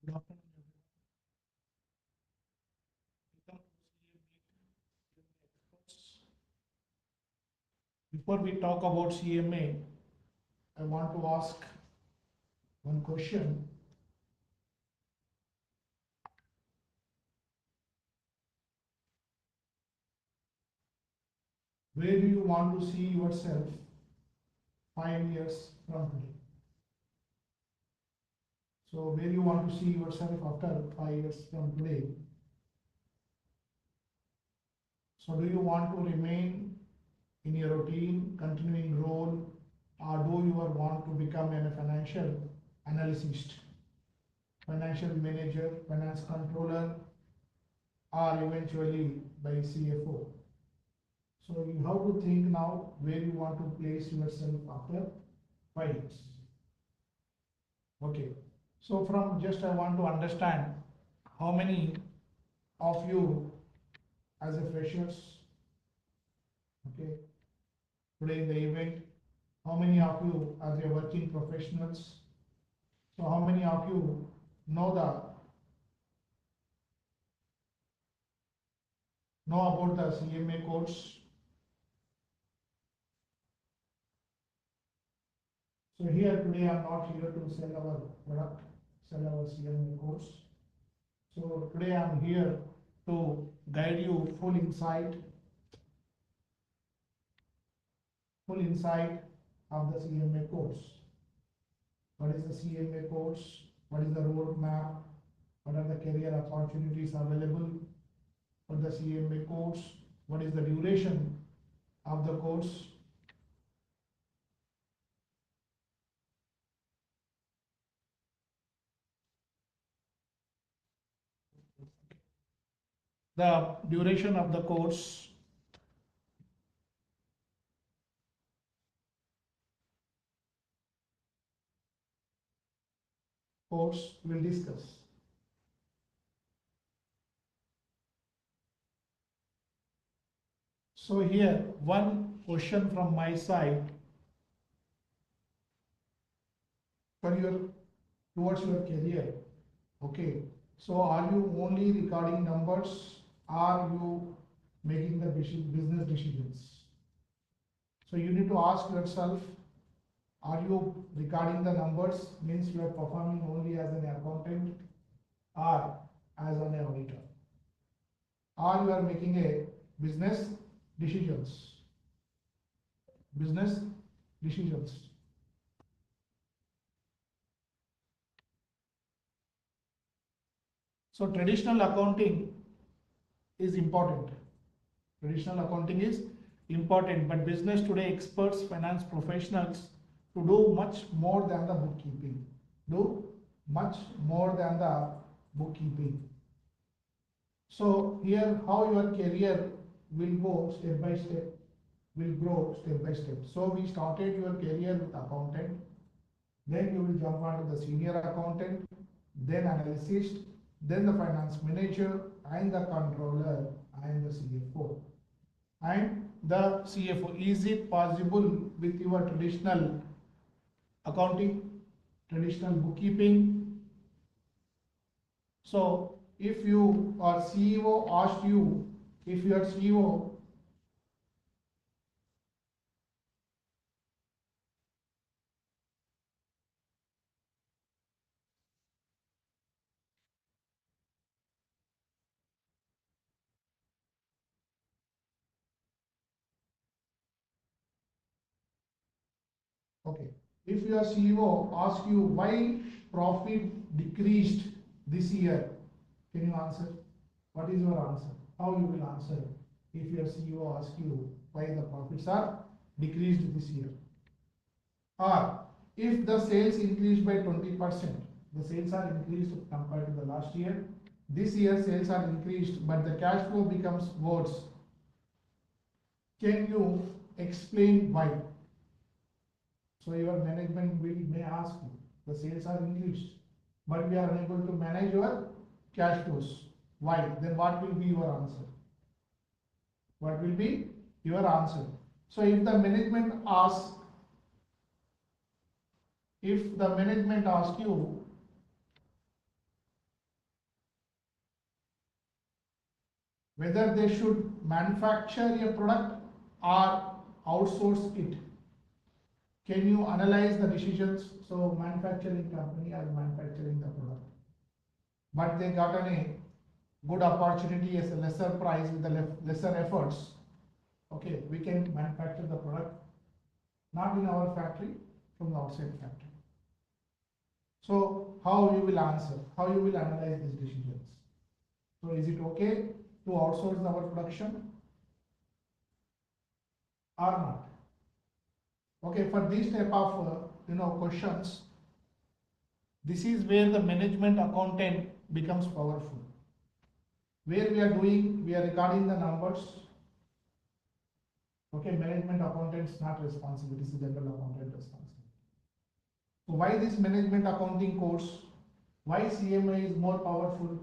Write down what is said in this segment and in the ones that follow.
Good afternoon, everyone. Welcome to CMA Experts. Before we talk about CMA, I want to ask one question. Where do you want to see yourself 5 years from today? So, where you want to see yourself after 5 years from today? So, do you want to remain in your routine, continuing role, or do you want to become a financial analyst, financial manager, finance controller, or eventually by CFO? So you have to think now where you want to place yourself after 5 years. Okay. So from just I want to understand how many of you as a freshers, okay, today in the event, how many of you as a working professionals? So how many of you know about the CMA codes? So here today I'm not here to sell our product, sell our CMA course. So today I'm here to guide you full insight of the CMA course. What is the CMA course? What is the roadmap? What are the career opportunities available for the CMA course? What is the duration of the course? The duration of the course we'll discuss. So here one question from my side for your towards your career. Okay. So are you only recording numbers? Are you making the business decisions? So you need to ask yourself, are you recording the numbers, means you are performing only as an accountant or as an auditor? Or you are making a business decisions? Business decisions. So traditional accounting is important. Traditional accounting is important, but business today experts, finance professionals to do much more than the bookkeeping. Do much more than the bookkeeping. So here how your career will go step by step, will grow step by step. So we started your career with accountant, then you will jump onto the senior accountant, then analyst, then the finance manager and the controller and the CFO. And the CFO, is it possible with your traditional accounting, traditional bookkeeping? So if you or CEO asked you, if your CEO okay, if your CEO asks you why profit decreased this year, can you answer? What is your answer? How you will answer if your CEO asks you why the profits are decreased this year? Or if the sales increased by 20%, the sales are increased compared to the last year. This year sales are increased, but the cash flow becomes worse. Can you explain why? So your management may ask you, the sales are increased, but we are unable to manage your cash flows. Why? Then what will be your answer? What will be your answer? So if the management asks you whether they should manufacture a product or outsource it. Can you analyze the decisions? So manufacturing company are manufacturing the product, but they got a good opportunity as a lesser price with the lesser efforts. Okay, we can manufacture the product not in our factory, from the outside factory. So how you will answer? How you will analyze these decisions? So is it okay to outsource our production or not? Okay, for these type of questions, this is where the management accountant becomes powerful. Where we are recording the numbers. Okay, management accountant is not responsible, it is the general accountant responsible. So why this management accounting course? Why CMA is more powerful?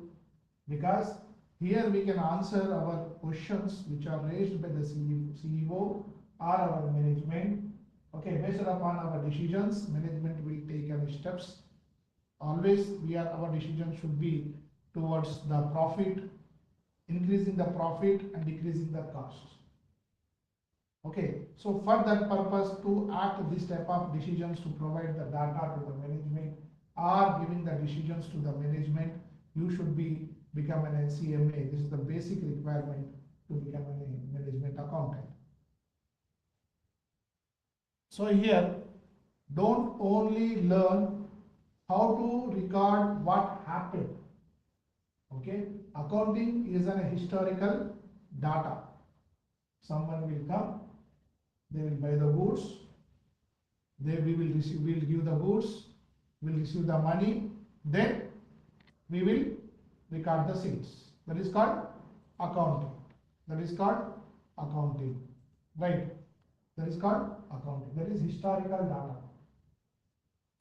Because here we can answer our questions which are raised by the CEO or our management. Okay, based upon our decisions, management will take any steps. Always our decision should be towards the profit, increasing the profit and decreasing the cost. Okay, so for that purpose, to act this type of decisions, to provide the data to the management or giving the decisions to the management, you should become an CMA. This is the basic requirement to become a management accountant. So here, don't only learn how to record what happened. Okay, accounting is a historical data. Someone will come, they will buy the goods, we will give the goods, we will receive the money, then we will record the sales. That is called accounting. That is called accounting. Right? That is called accounting. That is historical data.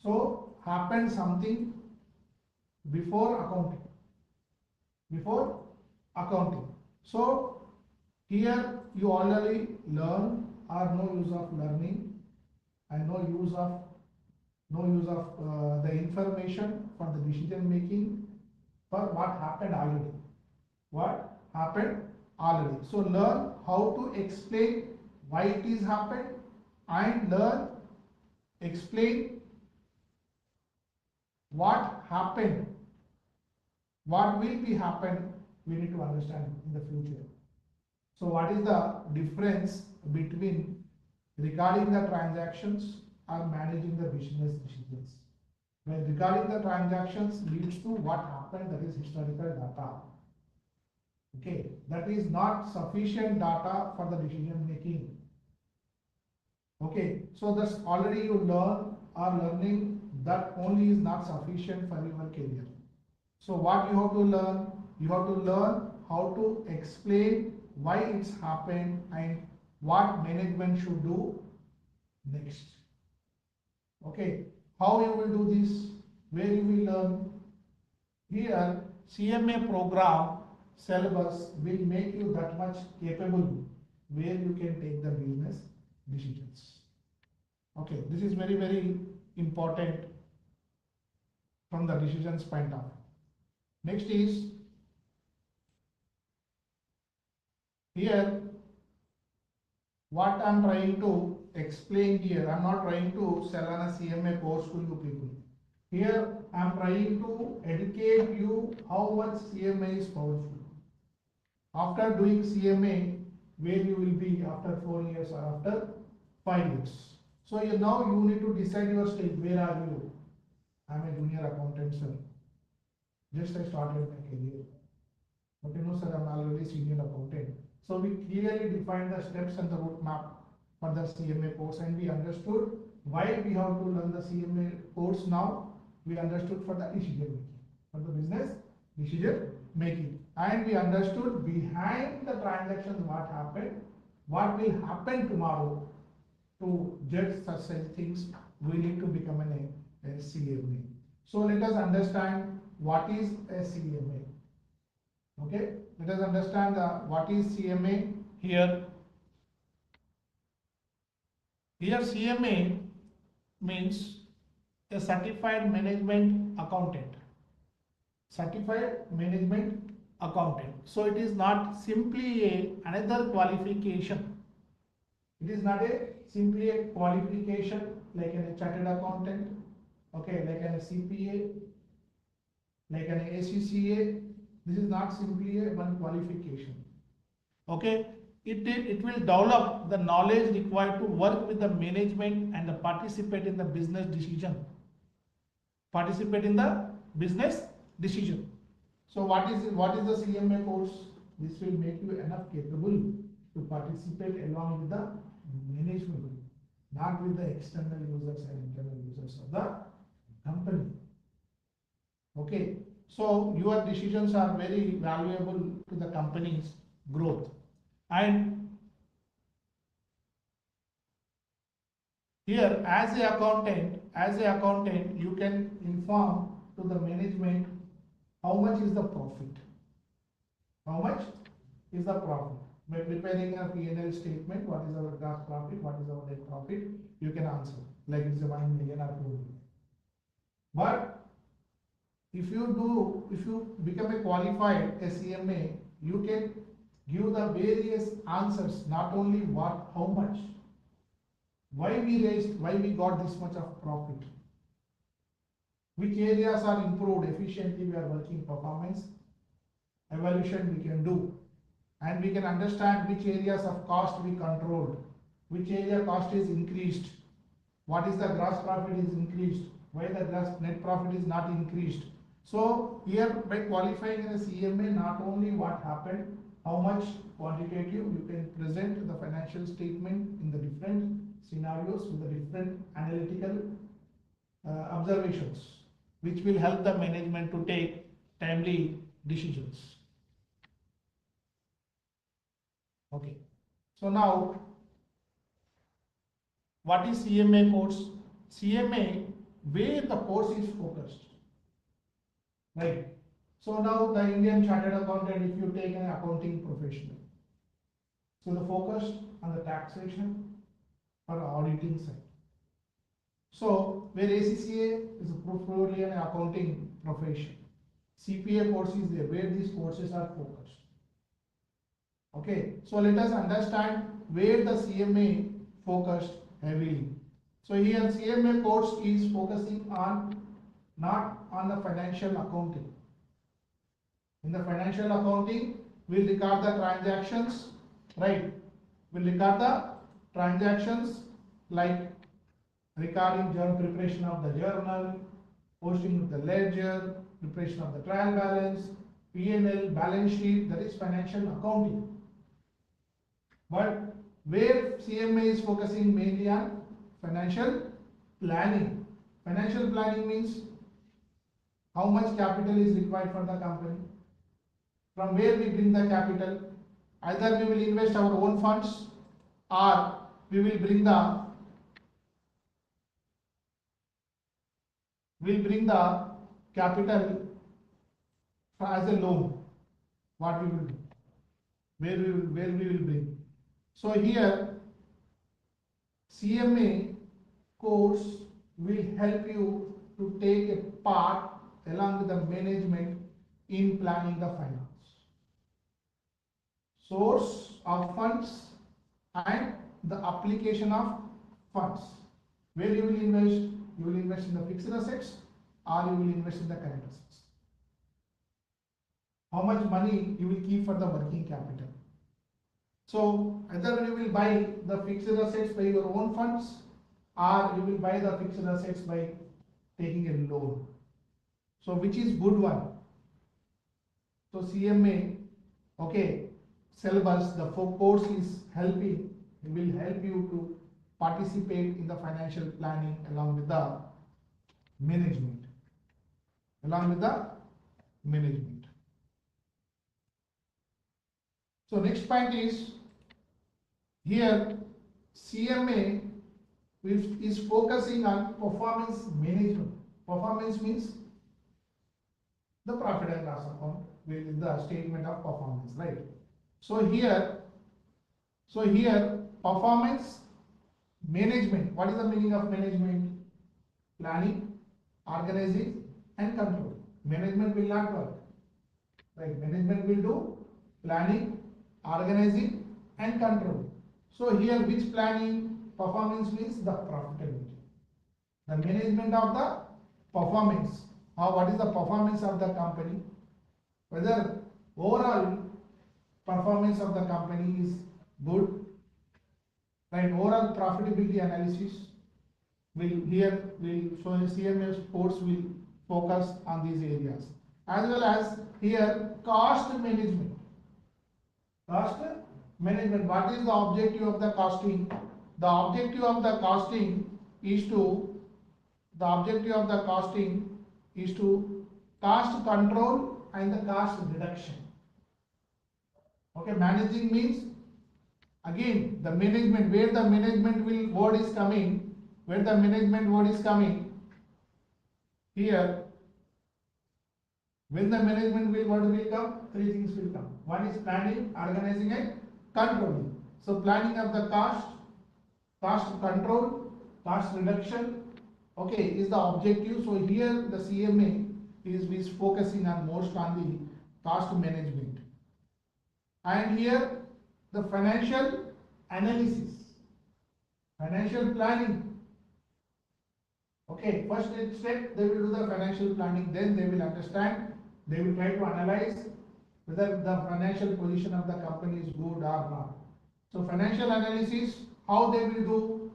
So happened something before accounting. Before accounting. So here you already learn or no use of learning and no use of the information for the decision making for what happened already. What happened already. So learn how to explain why it is happened and learn explain what happened. What will be happen, we need to understand in the future. So what is the difference between recording the transactions or managing the business decisions? When recording the transactions leads to what happened, that is historical data. Okay, that is not sufficient data for the decision making. Okay, so that's already you learn or learning that only is not sufficient for your career. So what you have to learn? You have to learn how to explain why it's happened and what management should do next. Okay, how you will do this? Where you will learn? Here, CMA program syllabus will make you that much capable where you can take the business decisions. Okay, this is very, very important from the decisions point of view. Next is here what I am trying to explain here. I am not trying to sell on a CMA course to you people. Here I am trying to educate you how much CMA is powerful. After doing CMA, where you will be after 4 years or after 5 years. So now you need to decide your stage. Where are you? I am a junior accountant, sir. Just I started my career. But no sir, I am already senior accountant. So we clearly defined the steps and the roadmap for the CMA course, and we understood why we have to learn the CMA course now. We understood for the decision making, for the business decision making, and we understood behind the transactions what happened, what will happen tomorrow. To judge such things, we need to become a CMA. So let us understand what is a CMA. Okay, let us understand what is CMA here. Here CMA means a certified management accountant. Certified management accountant. So it is not simply another qualification. It is not simply a qualification like a chartered accountant, okay, like a CPA, like an ACCA. This is not simply a one qualification. Okay, it will develop the knowledge required to work with the management and participate in the business decision. Participate in the business decision. So what is the CMA course? This will make you enough capable to participate along with the management, not with the external users and internal users of the company. Okay, so your decisions are very valuable to the company's growth. And here, as a accountant, you can inform to the management how much is the profit. How much is the profit? By preparing a P&L statement, what is our gross profit, what is our net profit, you can answer like it's a 1 million or 2 million. But if you become a qualified CMA, you can give the various answers, not only what, how much, why we got this much of profit, which areas are improved, efficiently we are working, performance evaluation we can do, and we can understand which areas of cost we controlled, which area cost is increased, what is the gross profit is increased, why the gross net profit is not increased. So here by qualifying in a CMA, not only what happened, how much quantitative, you can present the financial statement in the different scenarios with the different analytical observations, which will help the management to take timely decisions. Okay, so now what is CMA course? CMA, where the course is focused, right? So now the Indian Chartered Accountant, if you take an accounting professional, so the focus on the taxation or auditing side. So where ACCA is purely an accounting profession, CPA course is there, where these courses are focused. Okay, so let us understand where the CMA focused heavily. So here CMA course is focusing on not on the financial accounting. In the financial accounting, we'll record the transactions, right? We'll record the transactions like recording journal, preparation of the journal, posting of the ledger, preparation of the trial balance, P&L, balance sheet, that is financial accounting. But where CMA is focusing mainly on financial planning. Financial planning means how much capital is required for the company, from where we bring the capital. Either we will invest our own funds or we will bring the capital as a loan. What we will do, where we will bring. So here CMA course will help you to take a part along with the management in planning the finance, source of funds and the application of funds. Where you will invest? You will invest in the fixed assets or you will invest in the current assets. How much money you will keep for the working capital. So either you will buy the fixed assets by your own funds or you will buy the fixed assets by taking a loan. So which is good one? So CMA, okay, syllabus, the course is helping, will help you to participate in the financial planning along with the management. So next point is, here CMA is focusing on performance management. Performance means the profit and loss account with the statement of performance, right? So here performance management. What is the meaning of management? Planning, organizing and control. Management will not work. Right, management will do planning, organizing and control. So here which planning performance means the profitability. The management of the performance, or what is the performance of the company, whether overall performance of the company is good, right? Overall profitability analysis so CMS course will focus on these areas, as well as here cost management. Cost management, what is the objective of the costing? The objective of the costing is to cost control and the cost reduction. Okay, managing means again the management, where the management word is coming, here, when the management word will come, three things will come. One is planning, organizing and controlling. So planning of the cost control, cost reduction, okay, is the objective. So here the CMA is focusing on most on the cost management. And here the financial analysis, financial planning. Okay, first step they will do the financial planning, then they will understand, they will try to analyze whether the financial position of the company is good or not. So financial analysis, how they will do?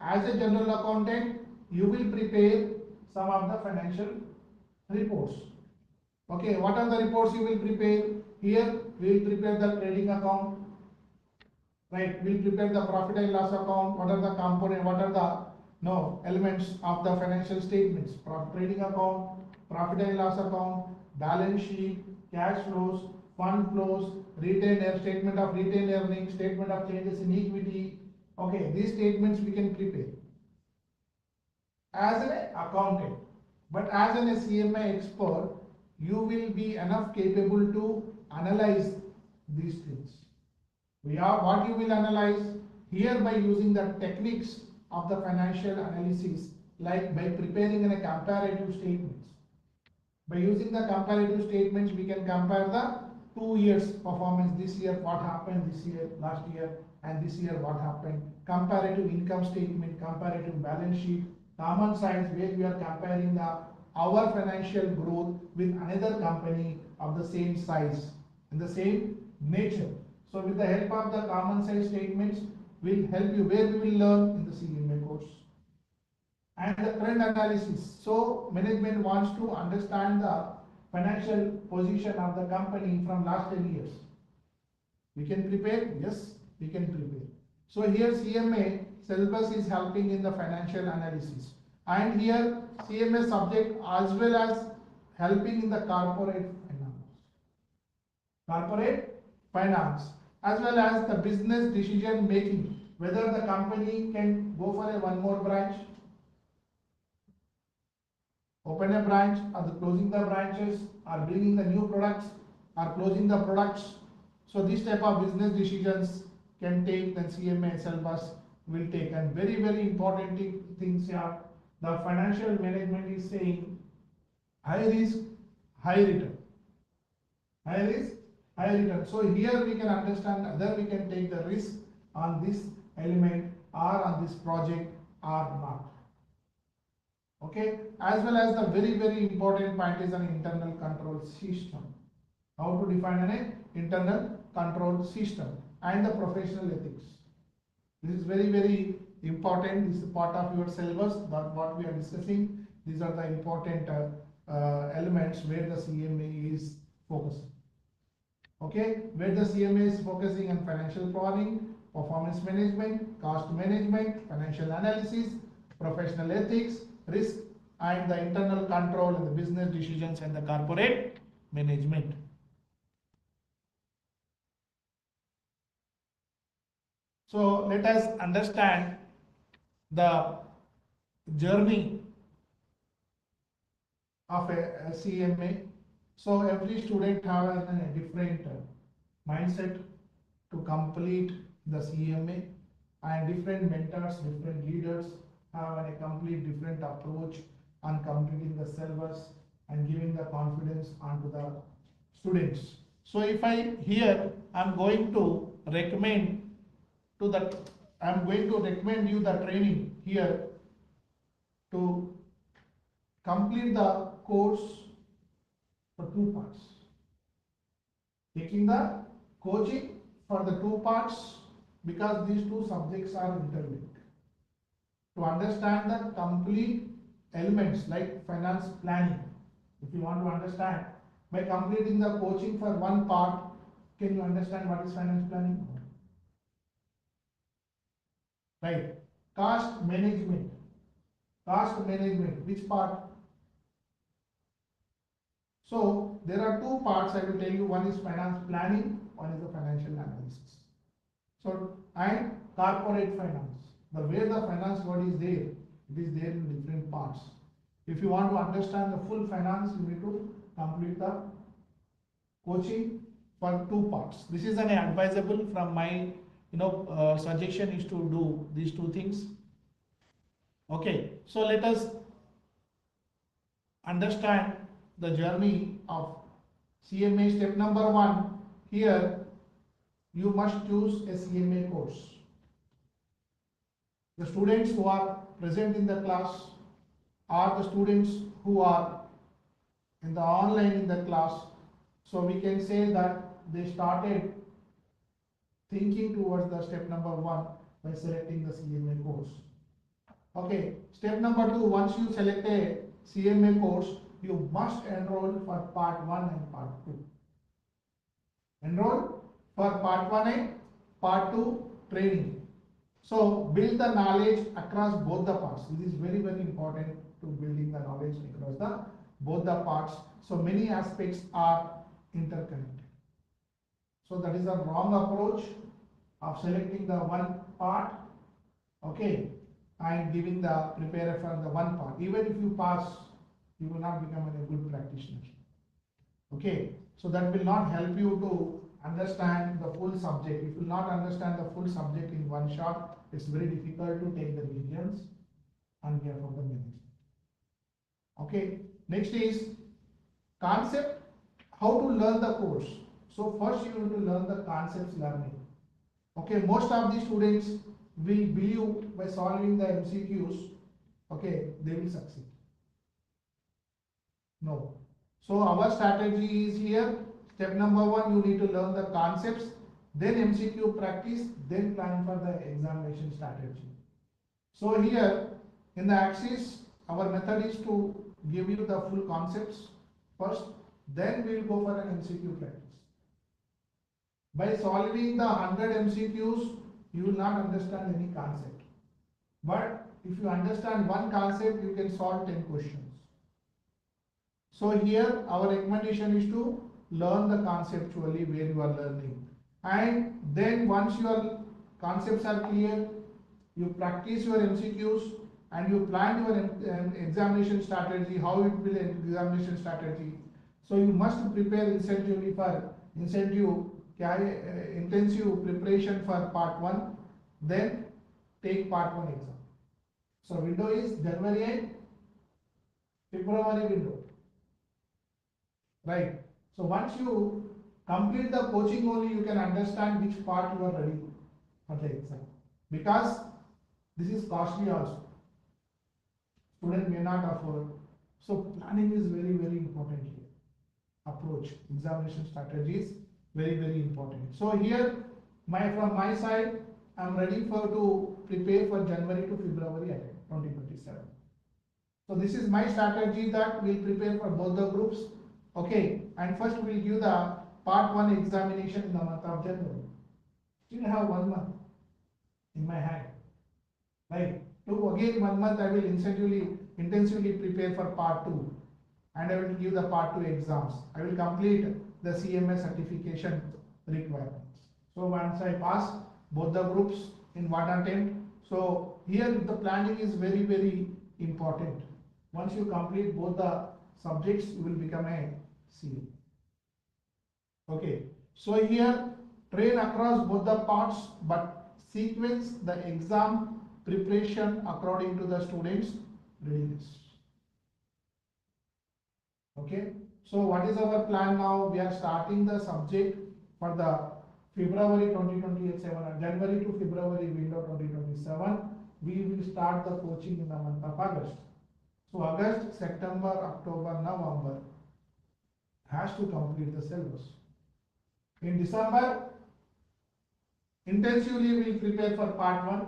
As a general accountant, you will prepare some of the financial reports. Okay, what are the reports you will prepare? Here we will prepare the trading account, right? We will prepare the profit and loss account. What are the component? What are the elements of the financial statements? Trading account, profit and loss account, balance sheet, cash flows, fund flows, statement of retained earnings, statement of changes in equity. Okay, these statements we can prepare as an accountant, but as an CMA expert, you will be enough capable to analyze these things. What you will analyze here by using the techniques of the financial analysis, like by preparing a comparative statements. By using the comparative statements, we can compare the 2 years performance. This year what happened, this year, last year, and this year what happened. Comparative income statement, comparative balance sheet, common size, where we are comparing our financial growth with another company of the same size and the same nature. So with the help of the common size statements will help you, where we will learn in the CMA course. And the trend analysis. So management wants to understand the financial position of the company from last 10 years. We can prepare? Yes, we can prepare. So here CMA syllabus is helping in the financial analysis. And here CMA subject as well as helping in the corporate finance, as well as the business decision making, whether the company can go for one more branch, open a branch, or closing the branches, or bringing the new products, or closing the products. So this type of business decisions can take, then CMA syllabus will take. And very, very important things here, the financial management is saying high risk, high return. High risk, high return. So here we can understand whether we can take the risk on this element or on this project or not. Okay, as well as the very, very important point is an internal control system. How to define an internal control system and the professional ethics. This is very, very important. This is part of your syllabus, that what we are discussing. These are the important elements where the CMA is focusing. Okay, where the CMA is focusing on financial planning, performance management, cost management, financial analysis, professional ethics, risk, and the internal control and the business decisions and the corporate management. So let us understand the journey of a CMA. So every student have a different mindset to complete the CMA, and different mentors, different leaders have a complete different approach on completing the syllabus and giving the confidence onto the students. So if I here I'm going to recommend to that, I'm going to recommend you the training here to complete the course for 2 parts. Taking the coaching for the 2 parts because these 2 subjects are interlinked. To understand the complete elements like finance planning, if you want to understand, by completing the coaching for 1 part, can you understand what is finance planning? Right. Cost management. Cost management, which part? So there are 2 parts I will tell you. One is finance planning, one is the financial analysis. So, and corporate finance. The way the finance word is there, it is there in different parts. If you want to understand the full finance, you need to complete the coaching for 2 parts. This is an advisable from my suggestion is to do these 2 things. Okay, so let us understand the journey of CMA. Step number 1, here you must choose a CMA course. The students who are present in the class are the students who are in the online in the class. So we can say that they started thinking towards the step number 1 by selecting the CMA course. Okay, step number 2, once you select a CMA course, you must enroll for part 1 and part 2. Enroll for part 1 and part 2 training. So build the knowledge across both the parts. This is very, very important to building the knowledge across both the parts. So many aspects are interconnected. So that is a wrong approach of selecting the 1 part, okay, and giving the prepare for the 1 part. Even if you pass, you will not become a good practitioner. Okay, so that will not help you to understand the full subject. If you will not understand the full subject in 1 shot, it's very difficult to take the decisions on behalf of the management. Okay, next is concept, how to learn the course. So first you have to learn the concepts learning. Okay, most of the students will believe by solving the MCQs, okay, they will succeed. No. So our strategy is here. Step number 1, you need to learn the concepts, then MCQ practice, then plan for the examination strategy. So here in the axis, our method is to give you the full concepts first, then we will go for an MCQ practice. By solving the 100 MCQs, you will not understand any concept. But if you understand 1 concept, you can solve 10 questions. So here our recommendation is to learn the conceptually where you are learning. And then once your concepts are clear, you practice your MCQs and you plan your examination strategy, how it will examination strategy. So you must prepare intensively for intensive preparation for part 1, then take part 1 exam. So window is January and February window. Right. So once you complete the coaching only, you can understand which part you are ready for the exam. Because this is costly also. Student may not afford. So planning is very, very important here. Approach, examination strategy is very, very important. So here, from my side, I am ready to prepare for January to February attempt 2027. So this is my strategy that we will prepare for both the groups. Okay, and first we will give the part 1 examination in the month of January. Still have 1 month in my hand. Right. So again 1 month I will intensively prepare for part 2. And I will give the part 2 exams. I will complete the CMA certification requirements. So once I pass both the groups in 1 attempt, so here the planning is very, very important. Once you complete both the subjects, you will become a CA. Okay, so here train across both the parts, but sequence the exam preparation according to the students' readiness. Okay, So what is our plan now? We are starting the subject for the February 2027 or January to February window 2027. We will start the coaching in the month of August. So August, September, October, November has to complete the syllabus. In December, intensively we will prepare for part 1.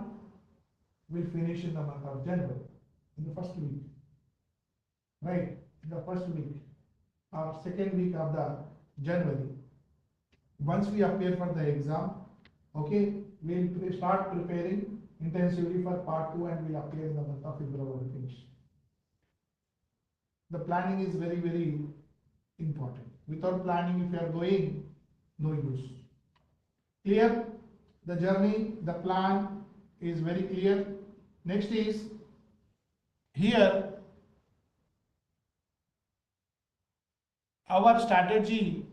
We will finish in the month of January, in the first week. Right, in the first week or second week of the January. Once we appear for the exam, okay, we will start preparing intensively for part 2 and we will appear in the month of February finish. The planning is very, very important. Without planning, if you are going, no use. Clear? The journey, the plan is very clear. Next is here our strategy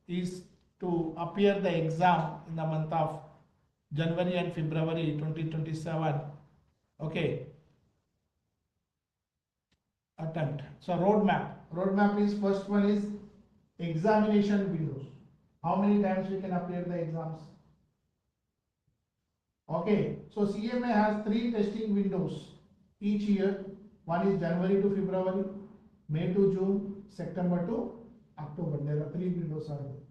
is to appear the exam in the month of January and February 2027. Okay. Attempt. So roadmap is first one is examination windows. How many times we can appear the exams? Okay, so CMA has 3 testing windows each year. One is January to February, May to June, September to October. There are 3 windows are there.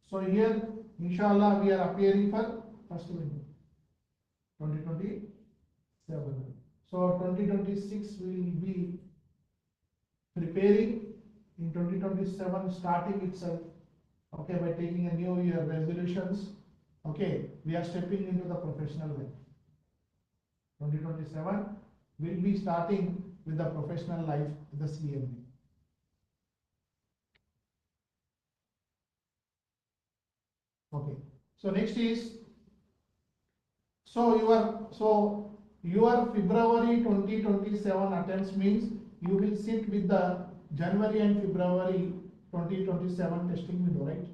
So here, inshallah, we are appearing for first window, 2027. So 2026 we will be preparing in 2027, starting itself, okay, by taking a new year resolutions. Okay, we are stepping into the professional life. 2027 will be starting with the professional life with the CMA. Okay, so next is your February 2027 attempts means you will sit with the January and February 2027 testing window, right?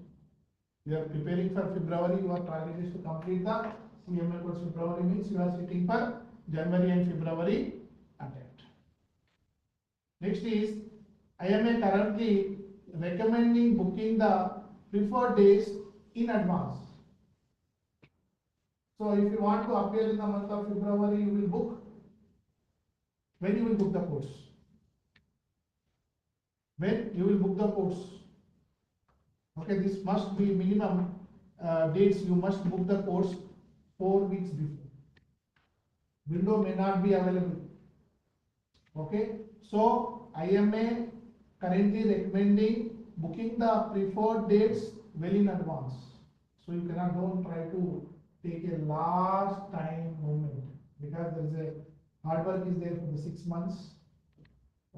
You are preparing for February, your target is to complete the CMA course. February means you are sitting for January and February attempt. Next is IMA currently recommending booking the preferred days in advance. So if you want to appear in the month of February, you will book. When you will book the course? When you will book the course? Okay, this must be minimum dates. You must book the course 4 weeks before. Window may not be available. Okay, so IMA currently recommending booking the preferred dates well in advance. So you don't try to take a last time moment, because there is a hard work is there for the 6 months.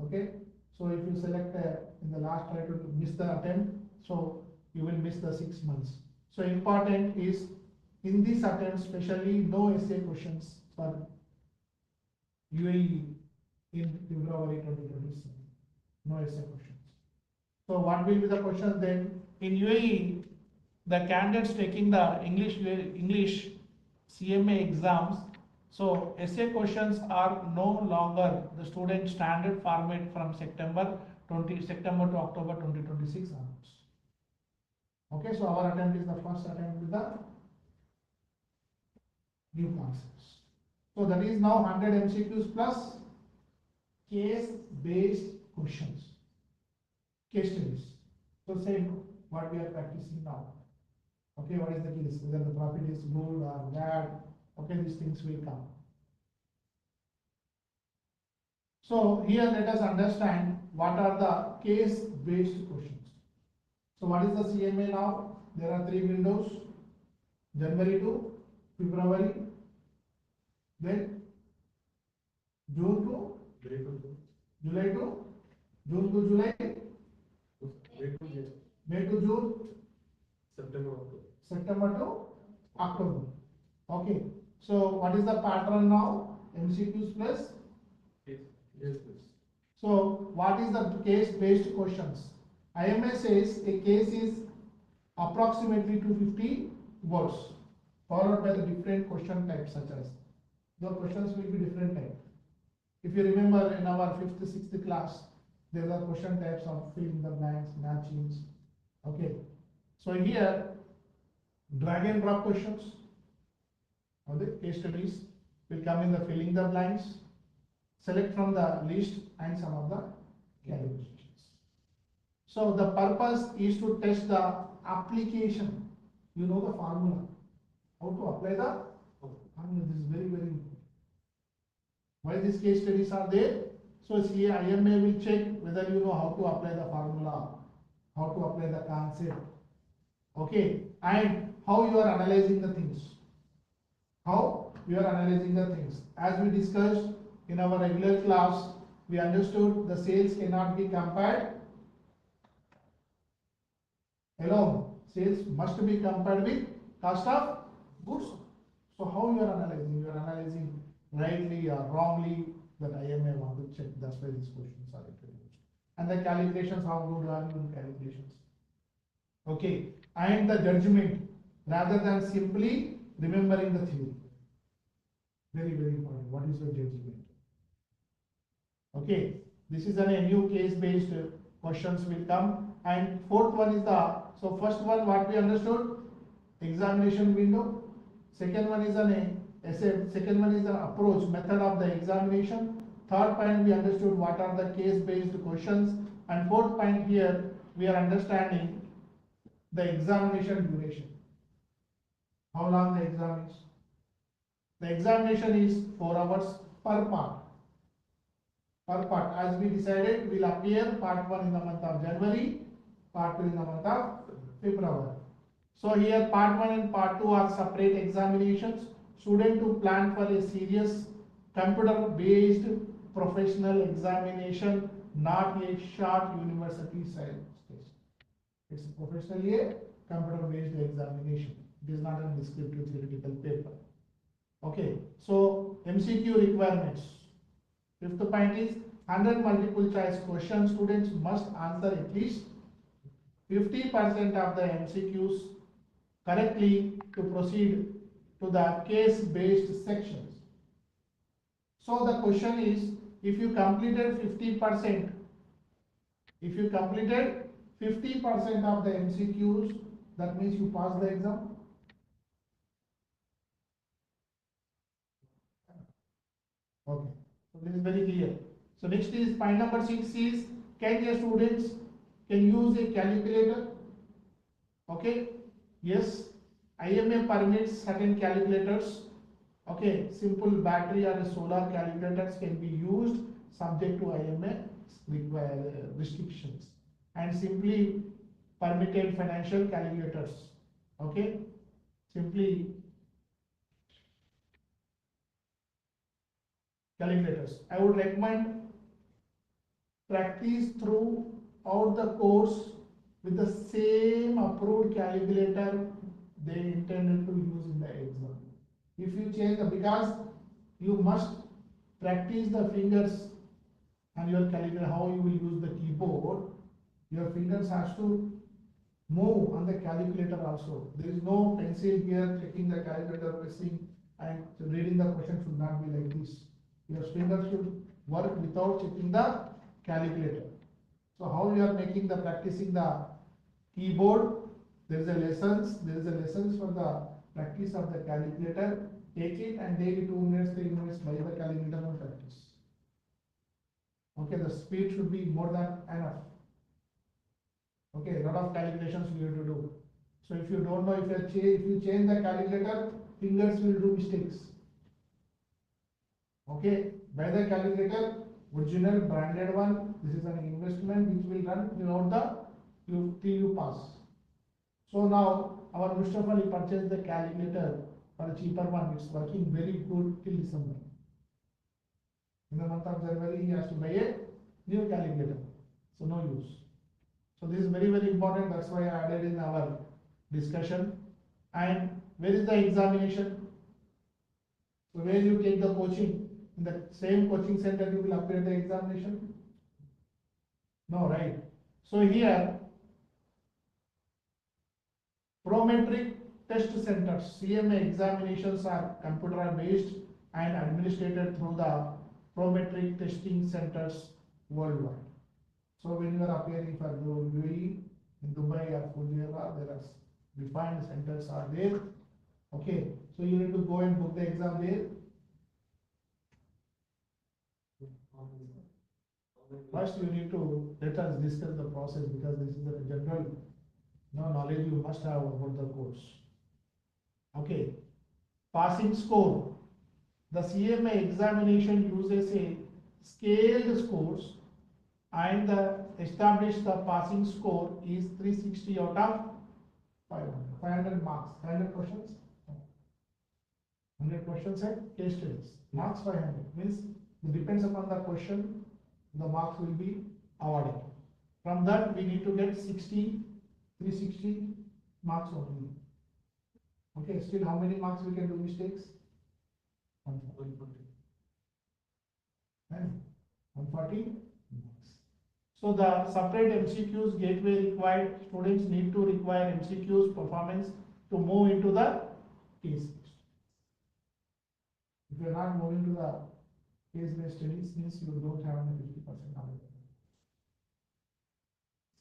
Okay, so if you select in the last try to miss the attempt, so you will miss the 6 months. So important is in this attempt, especially no essay questions for UAE in February 2027. No essay questions. So what will be the questions then? In UAE, the candidates taking the English CMA exams, so essay questions are no longer the student standard format from September to October 2026 onwards. Okay, so our attempt is the first attempt with the new concepts. So that is now 100 MCQs plus case-based questions, case studies. So same what we are practicing now. Okay, what is the case? Whether the profit is good or bad. Okay, these things will come. So here let us understand what are the case-based questions. So what is the CMA now? There are 3 windows, January to February, then June to July to June to July, May to June, September to October. Okay, so what is the pattern now? MCQs plus case. So what is the case-based questions? IMA says a case is approximately 250 words, followed by the different question types such as. The questions will be different type. If you remember in our 5th, 6th class, There are question types of fill in the blanks, matchings. Okay. So here, drag and drop questions. Okay. Case studies will come in the filling the blanks. Select from the list and some of the calculations. So the purpose is to test the application. You know the formula. How to apply the formula. This is very, very important. Why these case studies are there? So here IMA will check whether you know how to apply the formula, how to apply the concept, okay, and how you are analyzing the things. How you are analyzing the things. As we discussed in our regular class, we understood the sales cannot be compared alone. Sales must be compared with cost of goods. So how you are analyzing? You are analyzing rightly or wrongly, that IMA want to check. That's why these questions are introduced. And the calculations, how good are your calculations? Okay, and the judgment rather than simply remembering the theory. Very, very important. What is your judgment? Okay, this is a new case-based questions will come. And fourth one is so first one what we understood, examination window. Second one is second one is the approach method of the examination. Third point we understood what are the case-based questions. And fourth point here we are understanding the examination duration. How long the exam is? The examination is 4 hours per part. Per part, as we decided, will appear part 1 in the month of January, part 2 in the month of February. So here part 1 and part 2 are separate examinations. Student to plan for a serious computer based professional examination, not a short university style test. It's professionally a computer based examination. It is not a descriptive theoretical paper. Okay, so MCQ requirements. Fifth point is 100 multiple choice questions. Students must answer at least 50% of the MCQs correctly to proceed to the case-based sections. So the question is, if you completed 50%, if you completed 50% of the MCQs, that means you passed the exam. Okay, so this is very clear. So next is point number 6 is, can your students can use a calculator? Okay, yes, IMA permits certain calculators. Okay, simple battery or a solar calculators can be used subject to IMA restrictions, and simply permitted financial calculators. Okay, simply calculators. I would recommend practice throughout the course with the same approved calculator they intended to use in the exam. If you change because you must practice the fingers and your calculator, how you will use the keyboard, your fingers has to move on the calculator also. There is no pencil here checking the calculator, pressing and reading the question should not be like this. Your fingers should work without checking the calculator. So how you are making the practicing the keyboard, there is a lessons for the practice of the calculator. Take it and daily 2 minutes, 3 minutes by the calculator and practice. Okay, the speed should be more than enough. Okay, a lot of calculations you have to do. So if you don't know, if you change the calculator, fingers will do mistakes. Okay, by the calculator, original branded one, this is an investment which will run throughout till you pass. So now our Mustafa Ali purchased the calculator for a cheaper one. It's working very good till December. In the month of January, he has to buy a new calculator. So no use. So this is very, very important. That's why I added in our discussion. And where is the examination? So where you take the coaching? In the same coaching center you will appear the examination? No, right? So here, Prometric test centers, CMA examinations are computer based and administered through the Prometric testing centers worldwide. So when you are appearing for the UAE, in Dubai or Fujairah, there are defined centers are there. Okay, so you need to go and book the exam there. First, you need to let us discuss the process because this is the general knowledge you must have about the course. Okay, passing score. The CMA examination uses a scaled scores and the established the passing score is 360 out of 500. 500 marks. 500 questions. 100 questions and case studies. Marks 500 means it depends upon the question. The marks will be awarded. From that we need to get 360 marks only. Okay, still how many marks we can do mistakes? 140. 140 marks. So the separate MCQs gateway required, students need to require MCQs performance to move into the case. If you are not moving to the case-based studies, means you don't have 50% knowledge.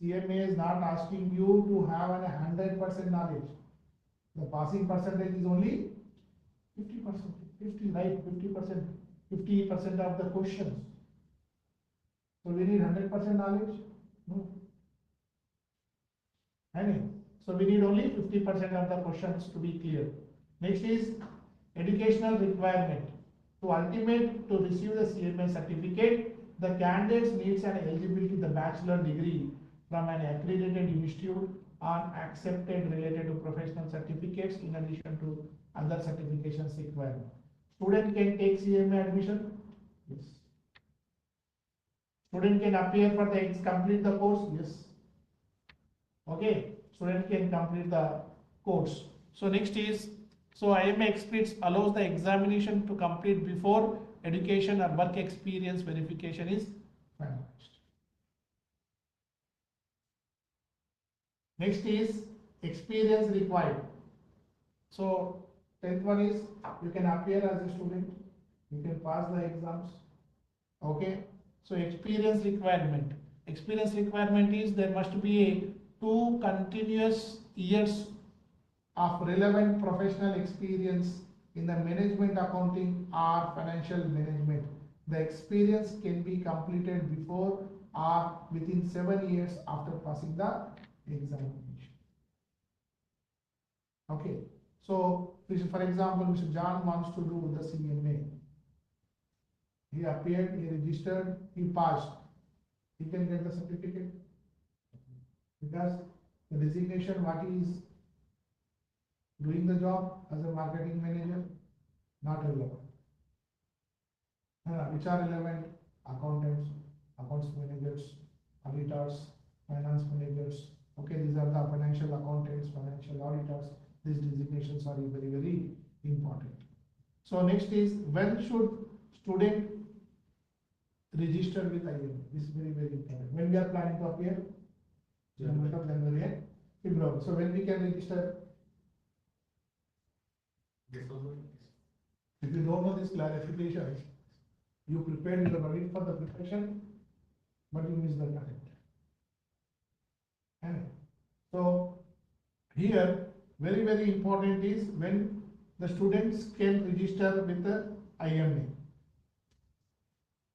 CMA is not asking you to have 100% knowledge. The passing percentage is only 50%. 50, right? 50%. 50% of the questions. So we need 100% knowledge? No. So we need only 50% of the questions to be clear. Next is educational requirement. To ultimate to receive the CMA certificate, the candidates needs an eligibility to the bachelor degree from an accredited institute or accepted related to professional certificates in addition to other certifications required. Student can take CMA admission? Yes. Student can appear for the complete the course? Yes. Okay. Student can complete the course. So next is, so IMA Experts allows the examination to complete before education or work experience verification is finalized. Next is experience required. So 10th one is you can appear as a student, you can pass the exams. Okay. So experience requirement. Experience requirement is there must be a 2 continuous years of relevant professional experience in the management accounting or financial management. The experience can be completed before or within 7 years after passing the examination. Okay. So, for example, Mr. John wants to do the CMA. He appeared, he registered, he passed. He can get the certificate because the designation what he is doing the job as a marketing manager, not relevant. Which are relevant? Accountants, accounts managers, auditors, finance managers. Okay, these are the financial accountants, financial auditors. These designations are very, very important. So next is, when should student register with IMA? This is very, very important. When we are planning to appear? In the month of January and February. So when we can register? If you don't know this clarification, you prepared, you are ready for the preparation, but you miss the content. And so here, very, very important is when the students can register with the IMA.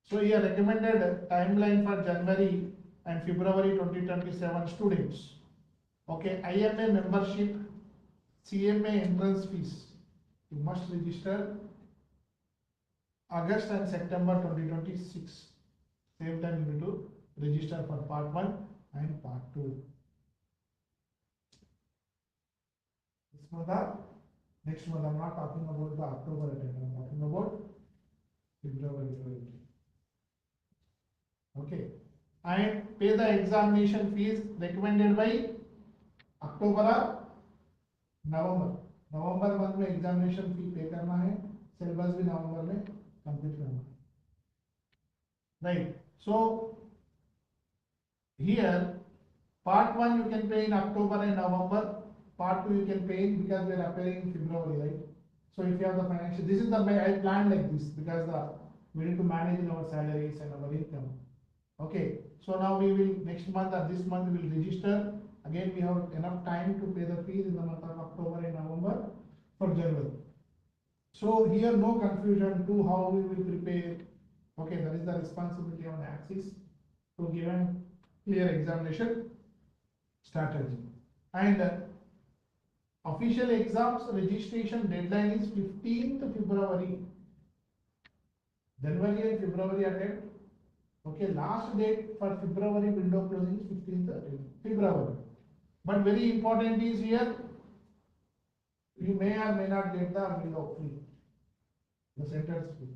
So here recommended timeline for January and February 2027 students. Okay, IMA membership, CMA entrance fees. You must register August and September 2026. Same time you need to register for part 1 and part 2. This month, next month I am not talking about the October attempt, I am talking about February. Okay. And pay the examination fees recommended by October or November. November month में examination फी पे करना है, syllabus भी नवंबर में complete करना है, right. So here part 1 you can pay in October and November, part 2 you can pay in because we are appearing in February, right? So if you have the financial, this is the way I planned like this because we need to manage our salaries and our income. Okay, So now we will next month or this month we will register. Again we have enough time to pay the fees in the month of October and November for January. So here no confusion to how we will prepare. Okay, that is the responsibility on Axis to give a clear examination strategy. And official exams registration deadline is 15th February. January and February attempt. Okay, last date for February window closing is 15th February. But very important is here, you may or may not get the window free, the centers free.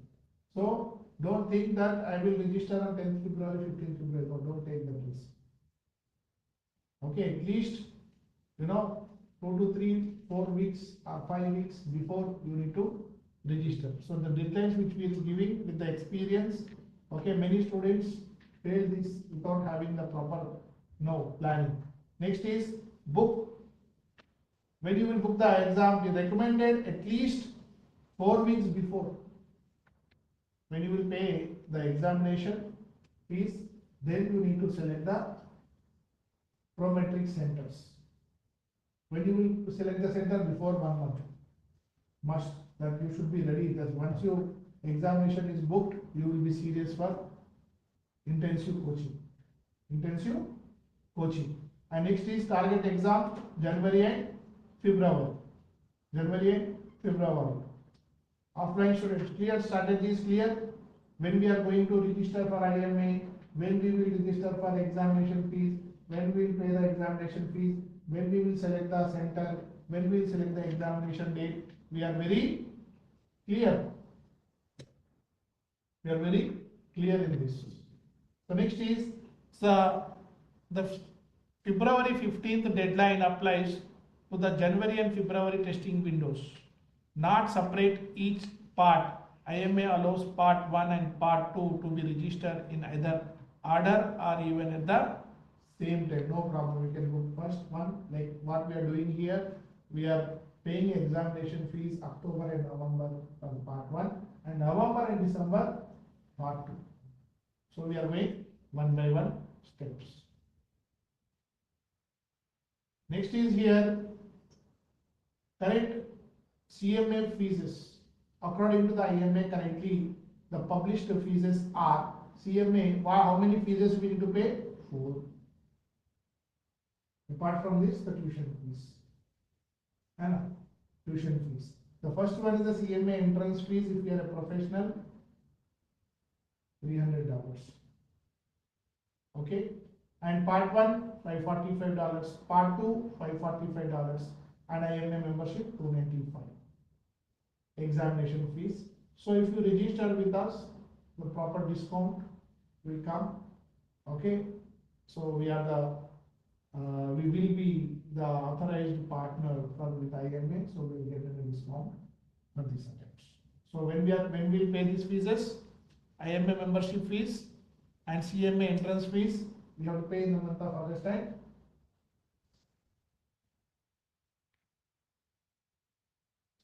So don't think that I will register on 10th February, 15th February. No, don't take the risk. Okay, at least 2 to 3, 4 weeks or 5 weeks before you need to register. So the deadlines which we are giving with the experience, okay, many students fail this without having the proper planning. Next is book. When you will book the exam, we recommended at least 4 weeks before. When you will pay the examination fees, then you need to select the prometric centers. When you will select the center before 1 month, must that you should be ready, that once your examination is booked, you will be serious for intensive coaching. And next is target exam January and February. Offline students, clear strategy is clear. When we are going to register for IMA, when we will register for examination fees, when we will pay the examination fees, when we will select the center, when we will select the examination date, we are very clear. In this. So next is the February 15th deadline applies to the January and February testing windows, not separate each part. IMA allows part 1 and part 2 to be registered in either order or even at the same time. No problem, we can book first one, like what we are doing here. We are paying examination fees October and November for part 1 and November and December part 2. So we are going one by one steps. Next is here current CMA fees. According to the IMA, currently the published fees are CMA. How many fees we need to pay? 4. Apart from this, the tuition fees. The first one is the CMA entrance fees. If you are a professional, $300. Okay. And part 1, $545. Part 2, $545. And IMA membership, $295. Examination fees. So if you register with us, the proper discount will come. Okay. So we are we will be the authorized partner with IMA, so we will get a discount for these attempts. So when we pay these fees, IMA membership fees and CMA entrance fees, we have to pay in the month of August and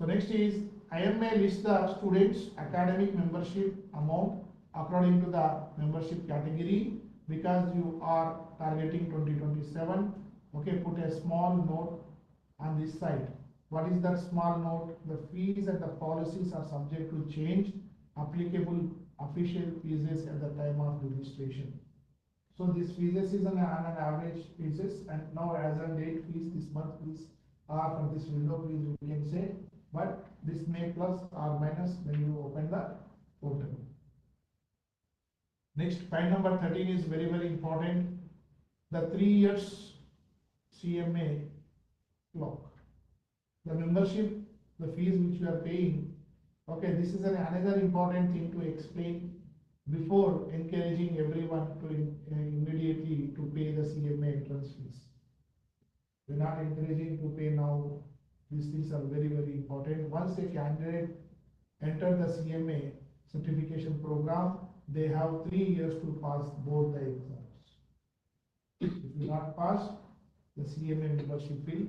so next is IMA lists the students' academic membership amount according to the membership category. Because you are targeting 2027, okay, put a small note on this side. What is that small note? The fees and the policies are subject to change. Applicable official fees at the time of registration. So this fees is on an average fees, and now as on date fees, this month fees are for this window fees we can say, but this may plus or minus when you open the portal. Next, point number 13 is very important. The 3 years CMA clock. The membership, the fees which you are paying. Okay, this is another important thing to explain before encouraging everyone to immediately to pay the CMA entrance fees. We are not encouraging to pay now. These things are very important. Once a candidate enter the CMA certification program, they have 3 years to pass both the exams. If you not pass, the CMA membership will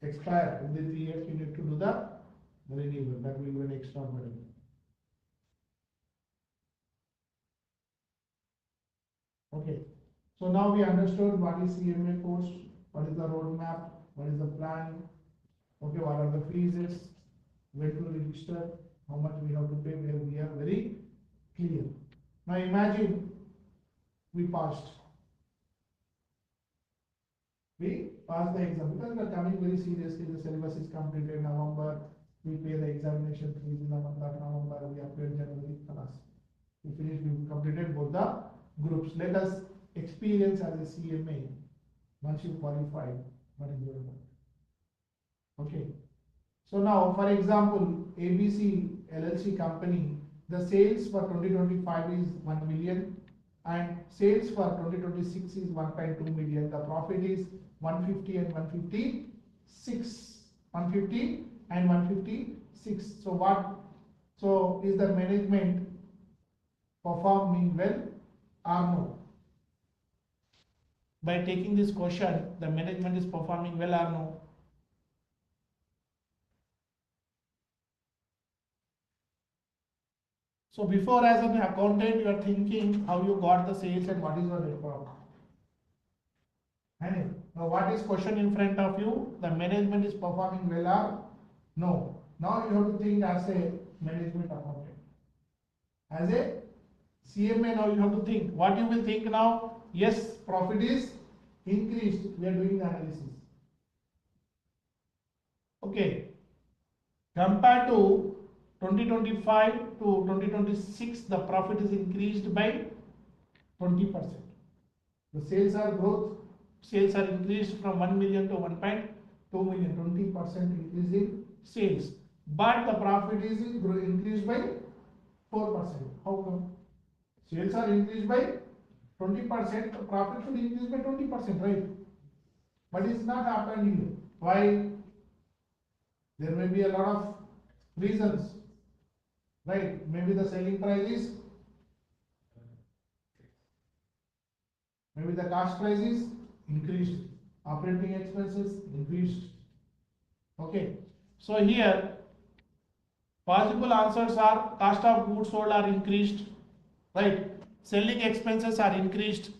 expire. In the 3 years, you need to do the renewal. That will be an extra burden. Okay. So now we understood what is CMA course, what is the roadmap, what is the plan, okay, what are the fees, when to register, how much we have to pay, where we are very clear. Now imagine we passed. We passed the exam because we are coming very seriously. The syllabus is completed in November. We pay the examination fees in the month of November. We appear January class. We finished. We completed both the groups. Let us experience as a CMA. Once you qualify, what is your work? Okay. So now, for example, ABC LLC company, the sales for 2025 is 1 million and sales for 2026 is 1.2 million. The profit is 150 and 156. 150 and 156. So what? So is the management performing well or no? By taking this question, the management is performing well or no? So before as an accountant, you are thinking how you got the sales and what is your net profit. And now what is question in front of you? The management is performing well or no? Now you have to think as a management accountant. As a CMA now you have to think. What you will think now? Yes, profit is increased. We are doing the analysis. Okay. Compared to 2025 to 2026, the profit is increased by 20%. The sales are growth. Sales are increased from 1 million to 1.2 million. 20% increase in sales. But the profit is increased by 4%. How come? Sales are increased by 20%. The profit should increase by 20%, right? But it's not happening here. Why? There may be a lot of reasons. Right, maybe the selling price is, maybe the cost price is increased, operating expenses increased. Okay, so here possible answers are cost of goods sold are increased, right? Selling expenses are increased,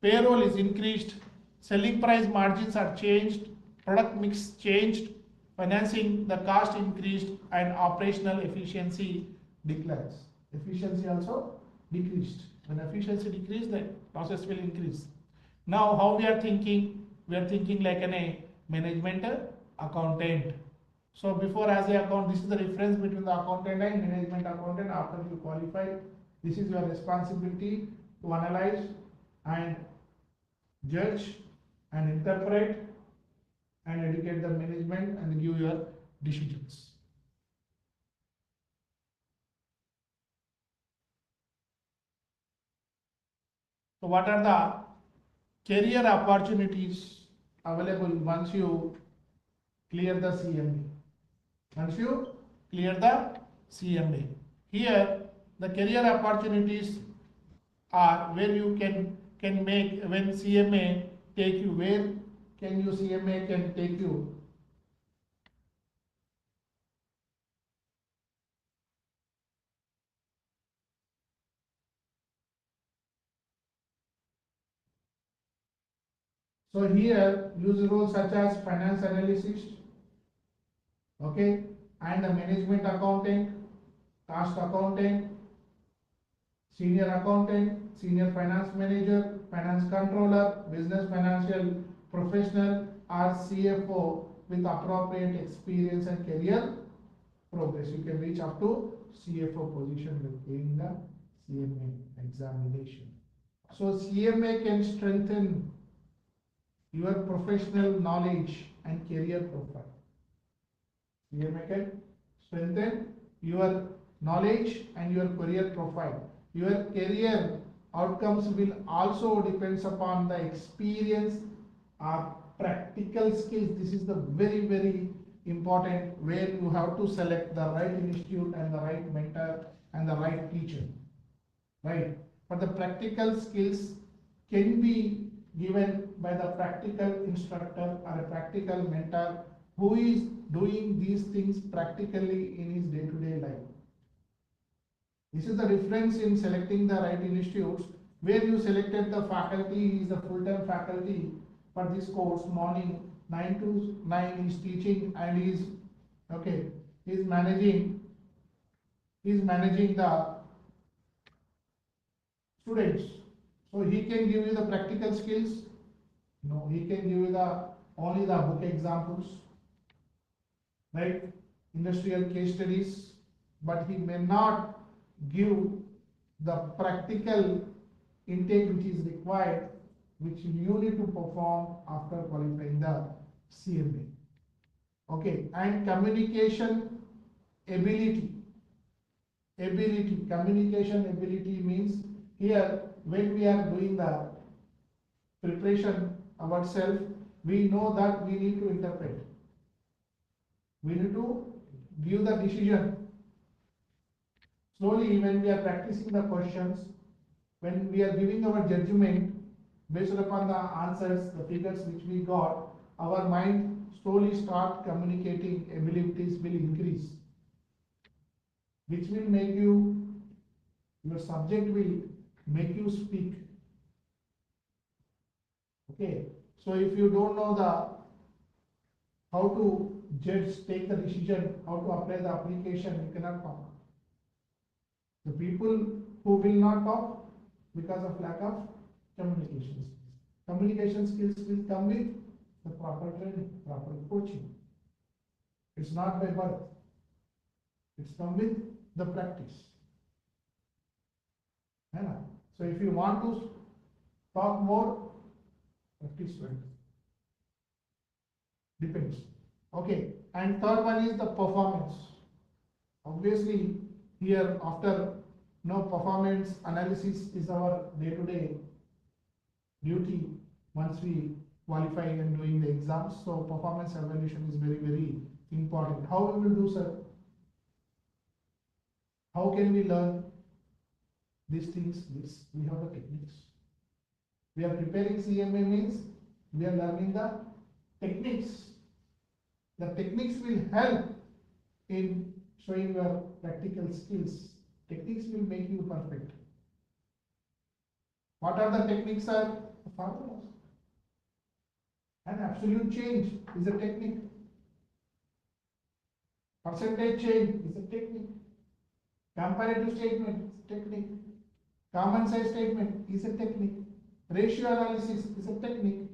payroll is increased, selling price margins are changed, product mix changed, financing the cost increased and operational efficiency declines. Efficiency also decreased. When efficiency decreases, the process will increase. Now how we are thinking? We are thinking like a management accountant. So before as a account, this is the difference between the accountant and management accountant. After you qualify, this is your responsibility to analyze and judge and interpret and educate the management and give your decisions. So what are the career opportunities available once you clear the CMA? Once you clear the CMA. Here the career opportunities are where you can make when CMA take you, where can you CMA can take you? So here use roles such as finance analyst, okay, and the management accountant, cost accountant, senior accountant, senior finance manager, finance controller, business financial professional or CFO with appropriate experience and career progress. You can reach up to CFO position with doing the CMA examination. So CMA can strengthen your professional knowledge and career profile. CMA can strengthen your knowledge and your career profile. Your career outcomes will also depends upon the experience or practical skills. This is the very important where you have to select the right institute and the right mentor and the right teacher, right? But the practical skills can be given by the practical instructor or a practical mentor who is doing these things practically in his day-to-day life. This is the difference in selecting the right institutes. where you selected the faculty is the full-time faculty for this course. Morning 9 to 9 is teaching and is okay. Is managing the students. So he can give you the practical skills. No, he can give you the only the book examples, right? Industrial case studies, but he may not give the practical intake which is required, which you need to perform after qualifying the CMA. Okay, and communication ability. Communication ability means here when we are doing the preparation ourselves, we know that we need to interpret. We need to give the decision. Slowly, when we are practicing the questions, when we are giving our judgment based upon the answers, the figures which we got, our mind slowly start communicating abilities will increase, which will make you, your subject will make you speak. Okay, so if you don't know the how to judge, take the decision, how to apply the application, you cannot talk. The people who will not talk because of lack of communication skills. Communication skills will come with the proper training, proper coaching. It's not by birth. It's come with the practice. So if you want to talk more, practice well. Depends. Okay. And third one is the performance. Obviously, here after performance analysis is our day-to-day duty once we qualify and doing the exams. So performance evaluation is very, very important. How we will do, sir? How can we learn these things? This we have the techniques. We are preparing CMA means we are learning the techniques. The techniques will help in showing your practical skills. Techniques will make you perfect. What are the techniques, sir? The formulas. An absolute change is a technique. Percentage change is a technique. Comparative statement is a technique. Common size statement is a technique. Ratio analysis is a technique.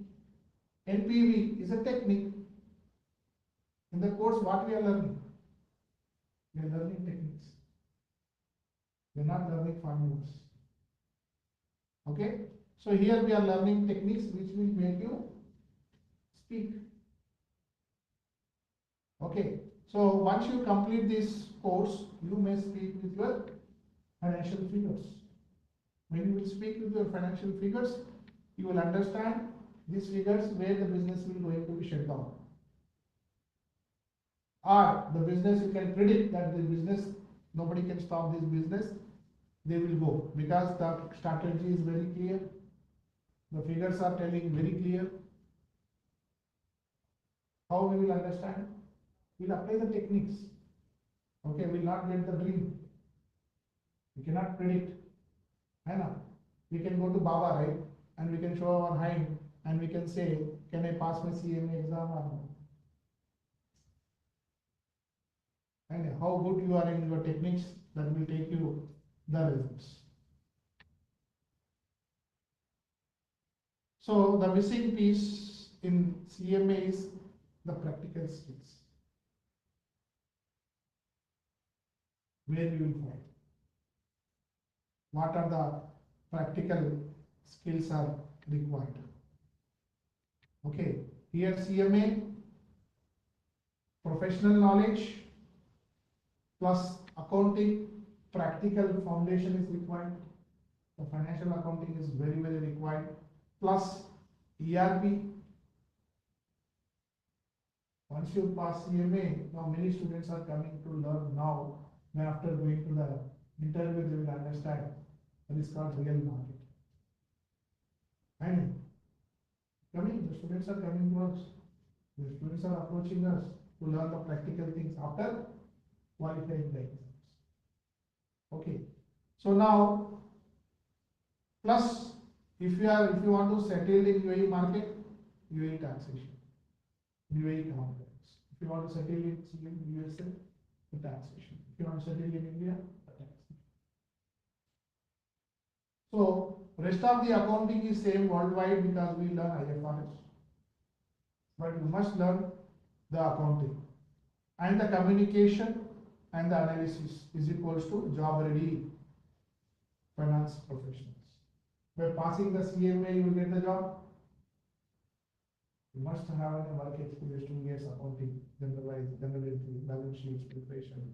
NPV is a technique. In the course, what we are learning? We are learning techniques. We are not learning formulas. Okay? So here we are learning techniques which will make you speak. Okay. So once you complete this course, you may speak with your financial figures. When you will speak with your financial figures, you will understand these figures where the business will going to be shut down. Or the business you can predict that the business, nobody can stop this business, they will go because the strategy is very clear. The figures are telling very clear. How we will understand? We will apply the techniques. Okay, we will not get the dream. We cannot predict. We can go to Baba, right? And we can show our hand and we can say, can I pass my CMA exam or not? And how good you are in your techniques, that will take you the results. So the missing piece in CMA is the practical skills. Where you will find? What are the practical skills are required? Okay, here CMA, professional knowledge plus accounting, practical foundation is required. The financial accounting is very, very required. Plus ERP. Once you pass CMA, now many students are coming to learn now. Then after going to the interview, they will understand what is called real market. And the students are coming to us. The students are approaching us to learn the practical things after qualifying the exams. Okay. So now Plus, if you want to settle in UAE market, UAE taxation, UAE contracts. If you want to settle in USA, the taxation. If you want to settle in India, the taxation. So rest of the accounting is same worldwide because we learn IFRS, but you must learn the accounting and the communication and the analysis is equals to job ready finance professionals. By passing the CMA, you will get the job. You must have a work experience, 2 years accounting, general entry, balance sheets preparation,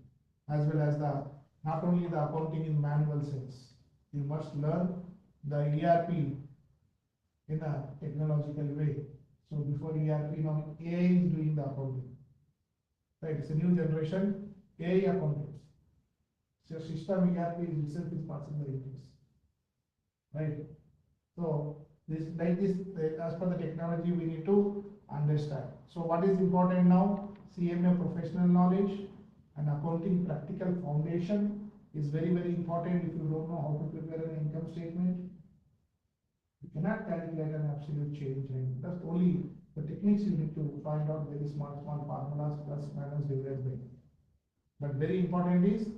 as well as the not only the accounting in manual sense. You must learn the ERP in a technological way. So before ERP, now AI is doing the accounting. Right, it's a new generation AI accountants. So system ERP itself is passing the entries. Right. So this like this as per the technology we need to understand. So what is important now? CMA professional knowledge and accounting practical foundation is very important. If you don't know how to prepare an income statement, you cannot calculate an absolute change, and that's only the techniques you need to find out, very small formulas plus minus divided by. But very important is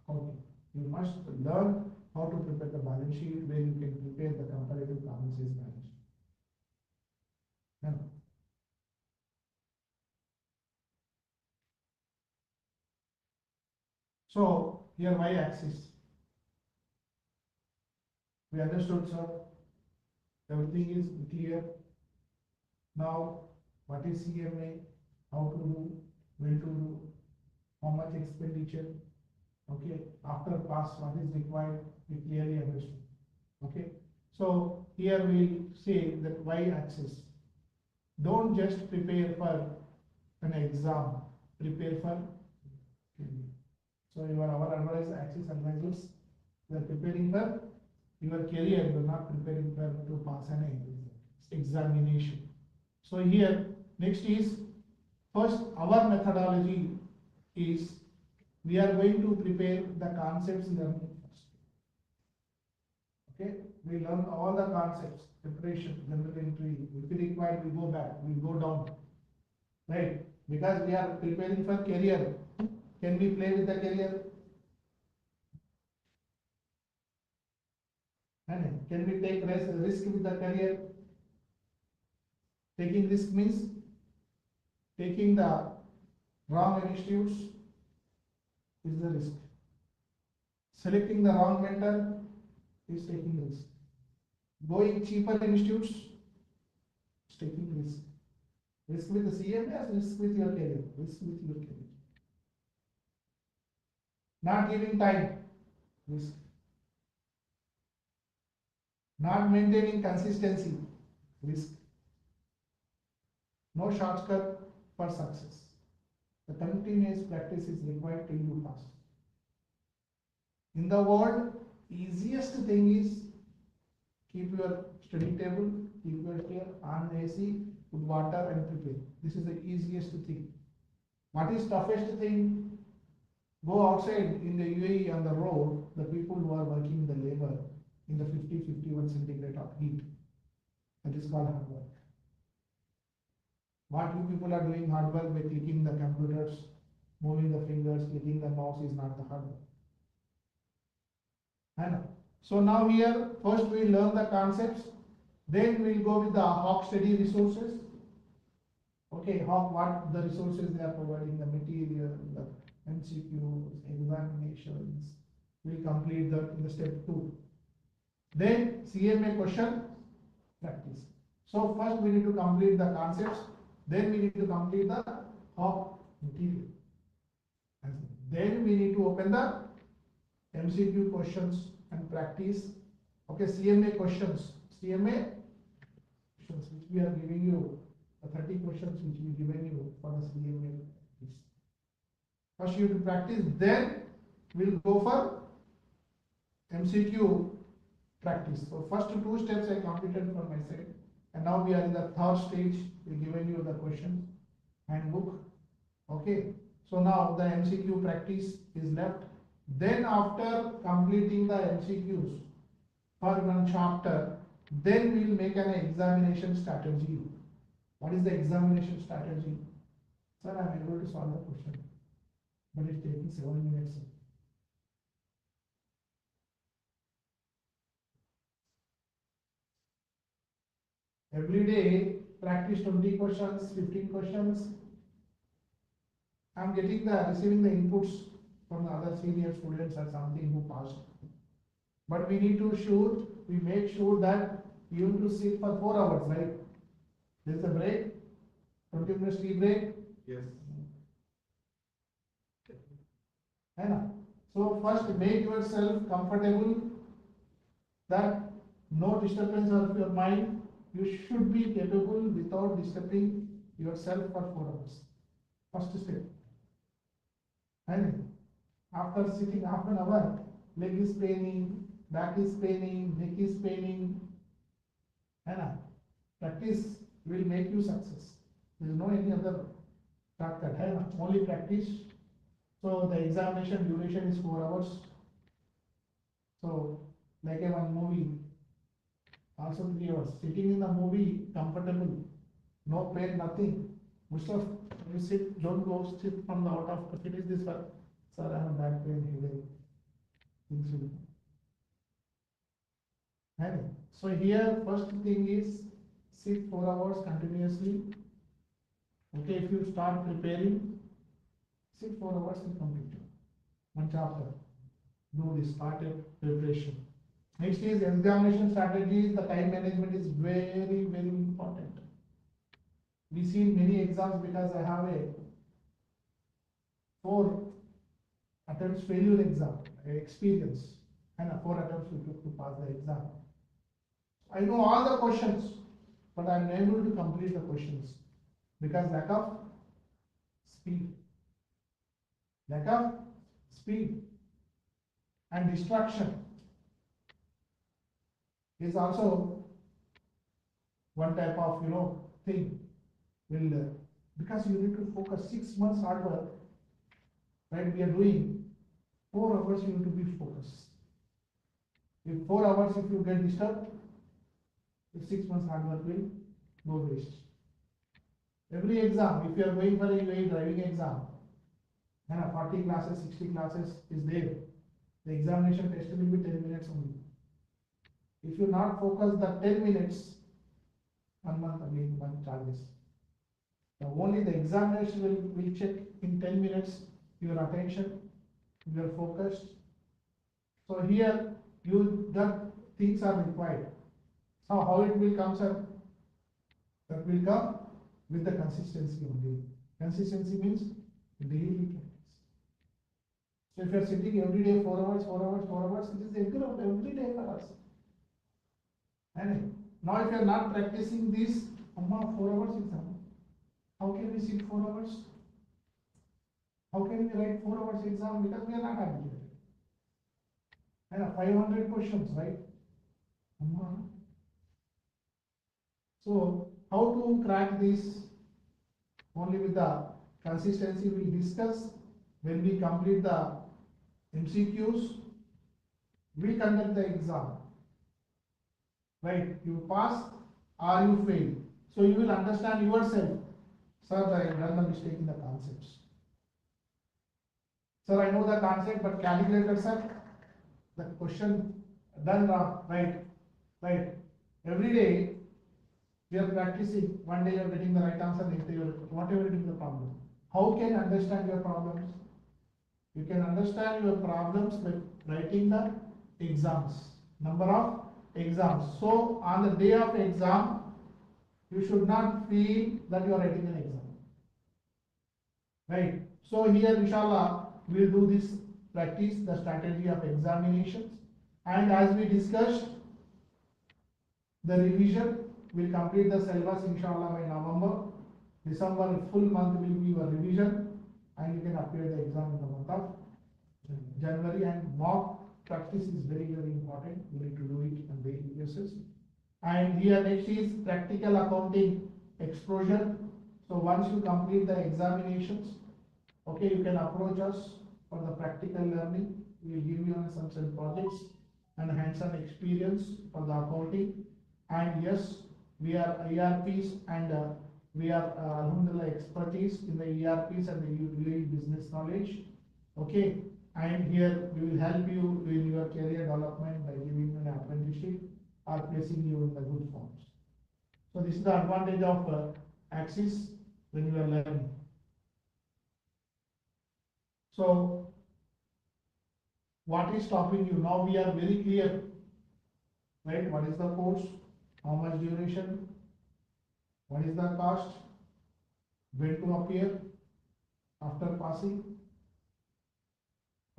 accounting. You must learn how to prepare the balance sheet, where you can prepare the comparative common sales balance sheet. Yeah. So here y-axis. We understood, sir. Everything is clear. Now, what is CMA? How to do? When to do? How much expenditure? Okay. After pass, what is required? We clearly understood. Okay. So here we say that y-axis. Don't just prepare for an exam. Prepare for. So our advice, axis advisors, we are preparing for your career. You are not preparing for to pass an examination. So here next is first our methodology is we are going to prepare the concepts learning first. Okay, we learn all the concepts, preparation, general entry. If required, we go back, we go down, right? Because we are preparing for career. Can we play with the career? And can we take risk with the career? Taking risk means taking the wrong institutes is the risk. Selecting the wrong mentor is taking risk. Going cheaper institutes is taking risk. Risk with the CMA, risk with your career. Risk with your career. Not giving time, risk. Not maintaining consistency, risk. No shortcut for success. The continuous practice is required till you pass. In the world, easiest thing is keep your study table, keep your chair on AC, put water and prepare. This is the easiest thing. What is toughest thing? Go outside in the UAE on the road, the people who are working the labor in the 50-51 centigrade of heat. That is called hard work. What you people are doing hard work by clicking the computers, moving the fingers, clicking the mouse is not the hard work. And so now here, first we learn the concepts, then we'll go with the HOCK study resources. Okay, HOCK, what the resources they are providing, the material, the MCQs, examinations. We'll complete that in the step 2. Then CMA question practice. So first we need to complete the concepts, then we need to complete the HOCK material. And then we need to open the MCQ questions and practice. Okay, CMA questions. CMA questions which we are giving you, the 30 questions which we given you for the CMA practice. First you have to practice, then we'll go for MCQ practice. So first 2 steps I completed from my side, and now we are in the 3rd stage. We given you the question handbook. Okay, so now the MCQ practice is left. Then after completing the MCQs, for one chapter, then we will make an examination strategy. What is the examination strategy? Sir, I am able to solve the question, but it's taking 7 minutes. Every day, practice 20 questions, 15 questions. I am receiving the inputs from the other senior students or something who passed. But we need to we make sure that you need to sit for 4 hours, right? There is a break, 20 minutes tea break. Yes. So first make yourself comfortable that no disturbance of your mind. You should be capable without disturbing yourself for 4 hours. First step. And after sitting half an hour, leg is paining, back is paining, neck is paining. Practice will make you success. There is no any other shortcut. Only practice. So the examination duration is 4 hours. So like a one movie, also 3 hours. Sitting in the movie, comfortable, no pain, nothing. Mustafa, you sit, don't go sit from the out of finish this one. Sir, I have back pain, headache. Things will come. So here first thing is sit 4 hours continuously. Okay, if you start preparing, sit 4 hours and complete it. One chapter. Do this started preparation. Next is examination strategies. The time management is very, very important. We see many exams because I have a 4 attempts failure exam experience and 4 attempts we took to pass the exam. I know all the questions, but I am unable to complete the questions because lack of speed. Lack of speed and distraction is also one type of thing. Because you need to focus 6 months hard work, right? We are doing 4 hours. You need to be focused. If 4 hours, if you get disturbed, if 6 months hard work will go waste. Every exam, if you are going for a UAE driving exam, 40 classes, 60 classes is there. The examination test will be 10 minutes only. If you not focus the 10 minutes, 1 month again, 1 charges. Only the examination will check in 10 minutes your attention, your focus. So here that things are required. So how it will come, sir? That will come with the consistency only. Consistency means daily practice. So if you are sitting every day 4 hours, 4 hours, 4 hours, it is every day for us. And now if you are not practicing this, 4 hours exam. How can we sit 4 hours? How can we write 4 hours exam? Because we are not habituated. 500 questions, right? So how to crack this? Only with the consistency we will discuss. When we complete the MCQs, we conduct the exam. Right? You pass or you fail. So you will understand yourself. Sir, I have done the mistake in the concepts. Sir, I know the concept, but calculator, sir, the question done wrong. Right. Every day we are practicing. One day you are getting the right answer, next day you are whatever it is the problem. How can you understand your problems? You can understand your problems by writing the exams. Number of exams. So on the day of exam, you should not feel that you are writing an exam. Right. So here, inshallah, we will do this practice, the strategy of examinations. And as we discussed, the revision will complete the syllabus, inshallah, by November. December, full month will be your revision, and you can appear the exam in the month of January. And mock practice is very, very important. You need to do it on daily basis. And here next is practical accounting exposure. So once you complete the examinations, okay, you can approach us for the practical learning. We will give you some projects and hands-on experience for the accounting. And yes, we are ERPs and we are alhamdulillah expertise in the ERPs and the UAE business knowledge. Okay, and here we will help you in your career development by giving you an apprenticeship or placing you in the good forms. So this is the advantage of Axis when you are learning. So what is stopping you? Now we are very clear, right? What is the course? How much duration? What is the cost? When to appear after passing?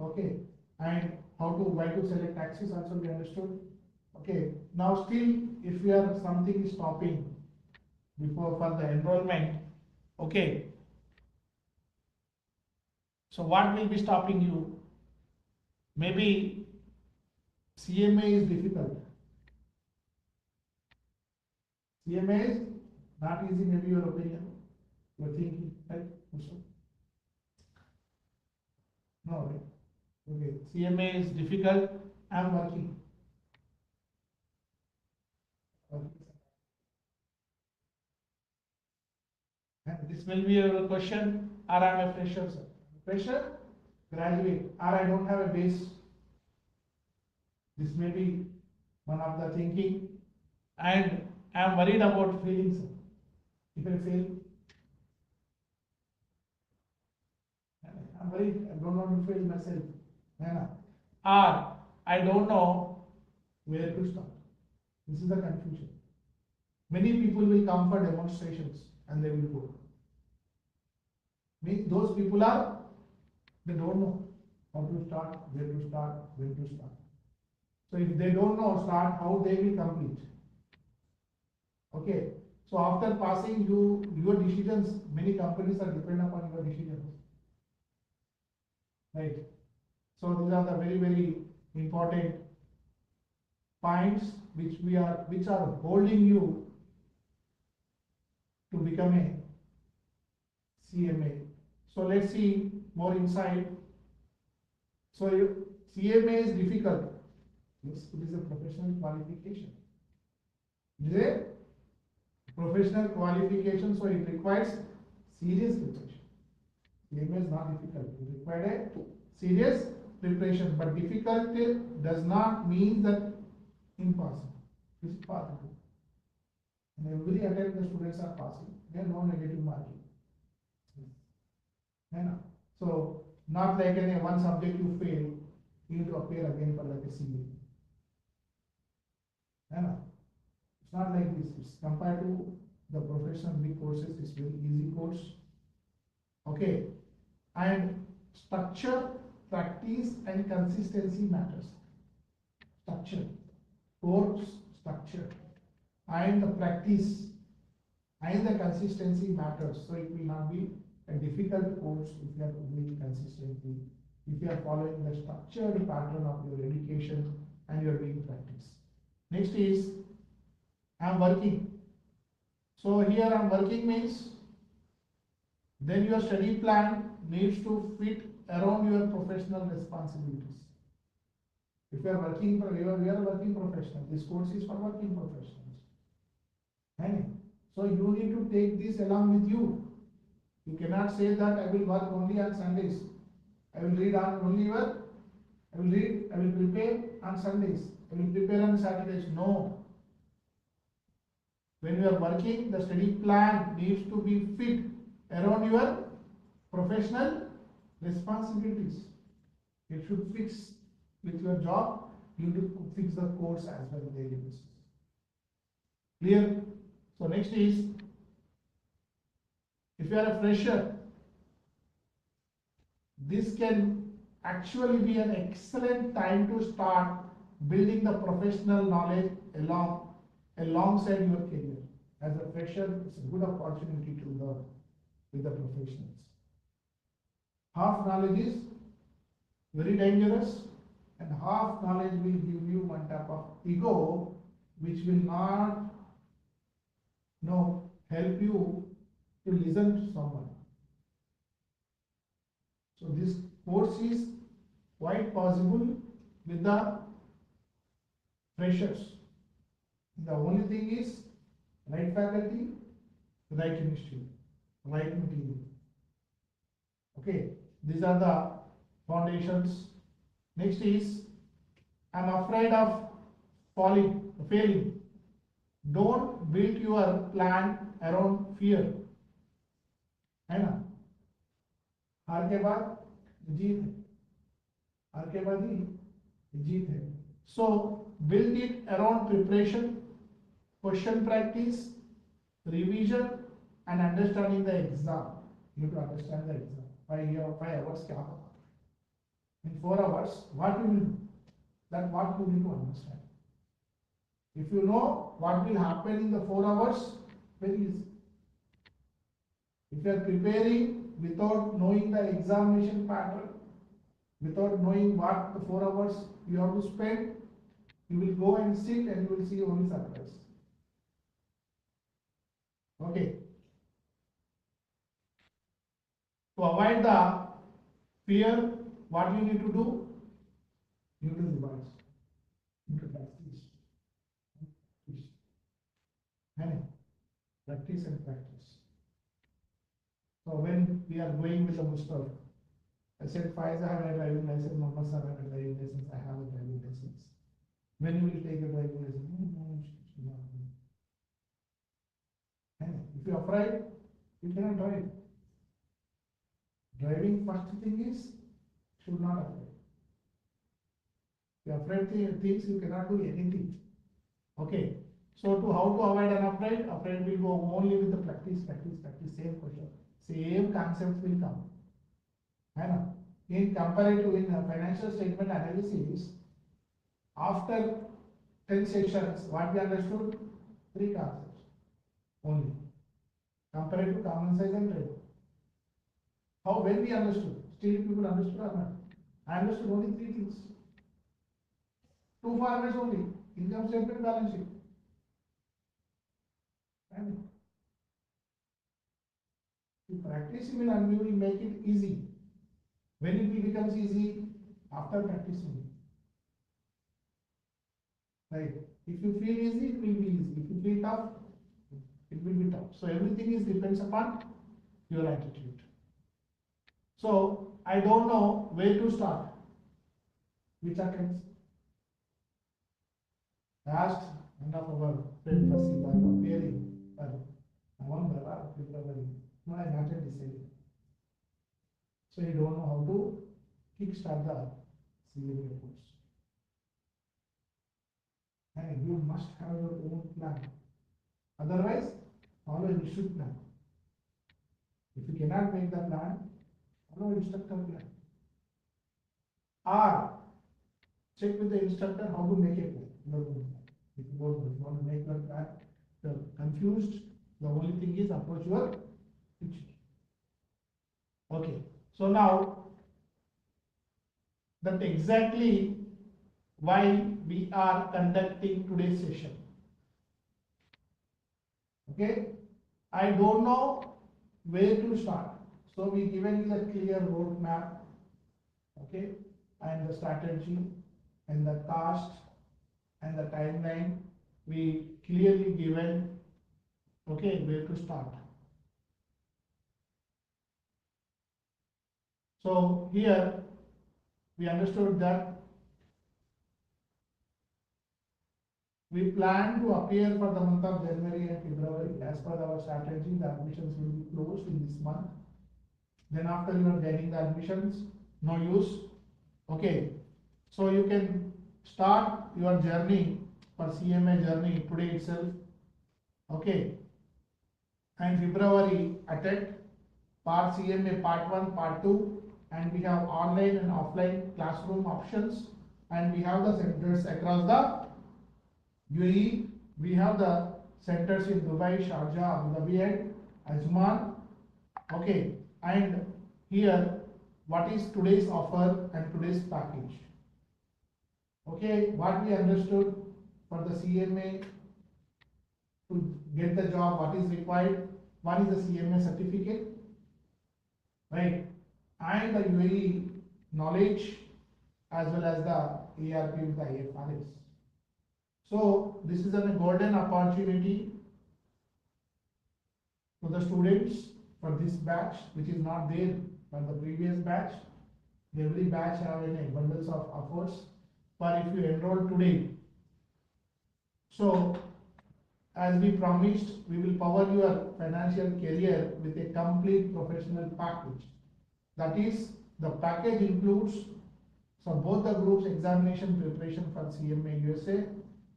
Okay, and why to select Axis also we understood. Okay, now still if we are something is stopping before for the enrollment, okay, so what will be stopping you? Maybe CMA is difficult. CMA is not easy, maybe your opinion. You're thinking, right? No, right? Okay, CMA is difficult. I'm working. And this will be your question, or I'm a fresher, sir. Fresher, graduate, or I don't have a base. This may be one of the thinking. And I'm worried about failing, sir. If I fail, I'm worried, I don't want to fail myself. Or I don't know where to start. This is the confusion. Many people will come for demonstrations and they will go. Means those people are, they don't know how to start, where to start, when to start. So if they don't know start, how they will complete. Okay. So after passing your decisions, many companies are dependent upon your decisions. Right. So these are the very, very important points which are holding you to become a CMA. So let's see more insight. So CMA is difficult. Yes, it is a professional qualification. It is a professional qualification, so it requires serious preparation. CMA is not difficult. It requires a serious preparation, but difficulty does not mean that impossible. It is possible. And every attempt the students are passing. There are no negative marking. So not like in one subject you fail, you need to appear again for like a CA. It's not like this. It's compared to the professional big courses, it's very easy course. Okay. And structure, practice and consistency matters. Structure, course structure and the practice and the consistency matters. So it will not be a difficult course if you are doing consistently, if you are following the structured pattern of your education and you are doing practice. Next is I am working. So here I am working means then your study plan needs to fit around your professional responsibilities. If you are working for you are working professional, this course is for working professionals. And so you need to take this along with you. You cannot say that I will work only on Sundays. I will read on only work. I will prepare on Sundays. I will prepare on Saturdays. No. When you are working, the study plan needs to be fit around your professional responsibilities. It should fix with your job. You need to fix the course as well on daily basis. Clear? So next is, if you are a fresher, this can actually be an excellent time to start building the professional knowledge alongside your career. As a fresher, it's a good opportunity to learn with the professionals. Half knowledge is very dangerous, and half knowledge will give you one type of ego which will not help you to listen to someone. So this course is quite possible with the freshers. The only thing is right faculty, right institute, right material. Okay, these are the foundations. Next is, I'm afraid of failing. Don't build your plan around fear, है ना? हार के बाद जीत है, हार के बाद ही जीत है. So build it around preparation, question practice, revision, and understanding the exam. You have to understand the exam. 5 hours क्या होगा? In 4 hours, what you will do? That what you need to understand. If you know what will happen in the 4 hours, very easy. If you are preparing without knowing the examination pattern, without knowing what the 4 hours you have to spend, you will go and sit and you will see only surprise. Okay. To avoid the fear, what you need to do? You need to revise. You need to practice. Practice and practice. So when we are going with the Mustafa, I said, Faiz, I have a driving license, Mohammed sir, I have a driving license, I have a driving license. When you will take a driving license? If you are afraid, you cannot drive. Driving, first thing is, should not afraid. If you are afraid things, you cannot do anything. Okay. So to how to avoid an afraid? Afraid will go only with the practice, same question. Same concepts will come. In comparative, in financial statement analysis, after 10 sessions, what we understood? 3 concepts only. Comparative, common size and trade. How, when we understood? Still people understood or not? I understood only 3 things. 2 formats only. Income statement, balance sheet. And if practicing will you will make it easy. When it becomes easy? After practicing. Right? If you feel easy, it will be easy. If you feel tough, it will be tough. So everything is depends upon your attitude. So I don't know where to start. Which attempts? I asked one of our friend Fasiba appearing November or February. No, I not yet decided. So you don't know how to kickstart the CMA course. And you must have your own plan. Otherwise, follow instructor plan. If you cannot make the plan, follow instructor plan. Or check with the instructor how to make a plan. If you want to make your plan, you're confused, the only thing is approach your teacher. Okay, so now that exactly why we are conducting today's session. Okay, I don't know where to start. So we given you the clear roadmap, okay, and the strategy and the cost and the timeline. We clearly given, okay, where to start. So here we understood that we plan to appear for the month of January and February. As per our strategy, the admissions will be closed in this month. Then after you are getting the admissions, no use. Okay, so you can start your journey for CMA journey today itself. Okay, and February attempt part CMA part 1, part 2, and we have online and offline classroom options, and we have the centers across the UAE. We have the centers in Dubai, Sharjah, Abu Dhabi, and Ajman. Okay, and here what is today's offer and today's package? Okay, what we understood for the CMA to get the job, what is required? One is the CMA certificate, right? And the UAE knowledge as well as the ARP with the IFRS. So this is a golden opportunity to the students for this batch, which is not there for the previous batch. Every batch have a bundles of efforts. But if you enroll today, so as we promised, we will power your financial career with a complete professional package. That is, the package includes so both the groups examination preparation for CMA USA,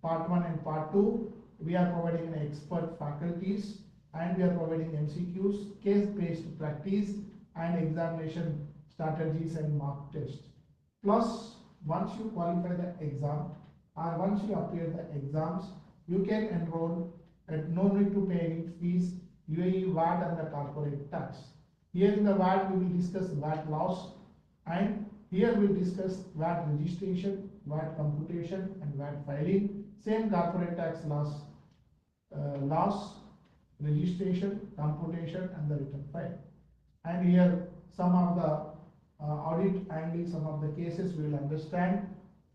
part 1 and part 2. We are providing an expert faculties and we are providing MCQs, case-based practice and examination strategies and mock tests. Plus, once you qualify the exam or once you appear the exams, you can enroll at no need to pay any fees, UAE VAT and the corporate tax. Here in the VAT, we will discuss VAT laws, and here we will discuss VAT registration, VAT computation and VAT filing, same corporate tax laws, registration, computation and the return file. And here some of the audit angle, some of the cases we will understand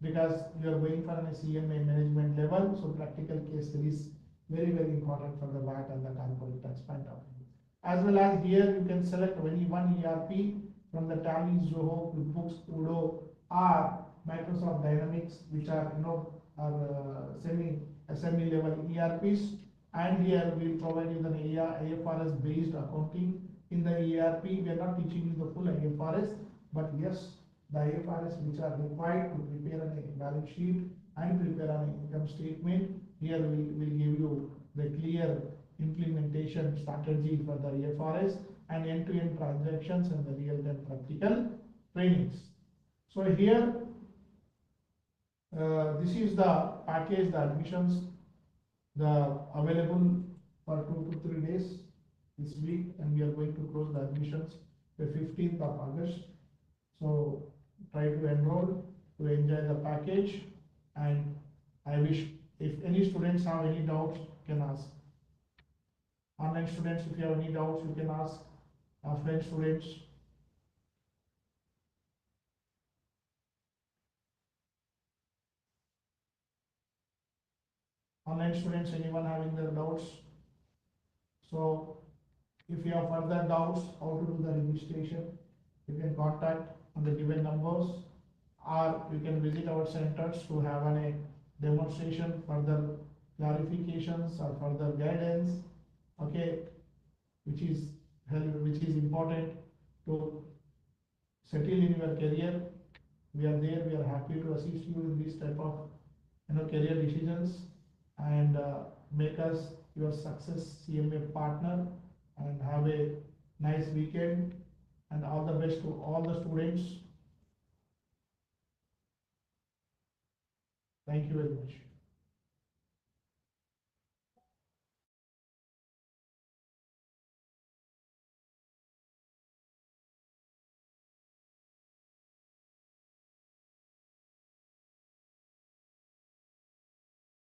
because you are going for a CMA management level, so practical case is very important for the VAT and the corporate tax point of view. As well as here you can select any one ERP from the Tally, Zoho, QuickBooks, Udo, or Microsoft Dynamics, which are SME level ERPs. And here we will provide you the IFRS based accounting in the ERP. We are not teaching you the full IFRS, but yes, the IFRS which are required to prepare a balance sheet and prepare an income statement. Here we will give you the clear implementation strategy for the IFRS and end-to-end transactions and the real-time practical trainings. So here, this is the package, the admissions, the available for 2 to 3 days this week, and we are going to close the admissions the 15th of August. So try to enroll to enjoy the package, and I wish if any students have any doubts, can ask. Online students, if you have any doubts, you can ask. Offline students, anyone having their doubts? So if you have further doubts how to do the registration, you can contact on the given numbers, or you can visit our centers to have a demonstration, further clarifications or further guidance, okay, which is important to settle in your career. We are there, we are happy to assist you in this type of career decisions, and make us your success CMA partner, and have a nice weekend, and all the best to all the students. Thank you very much.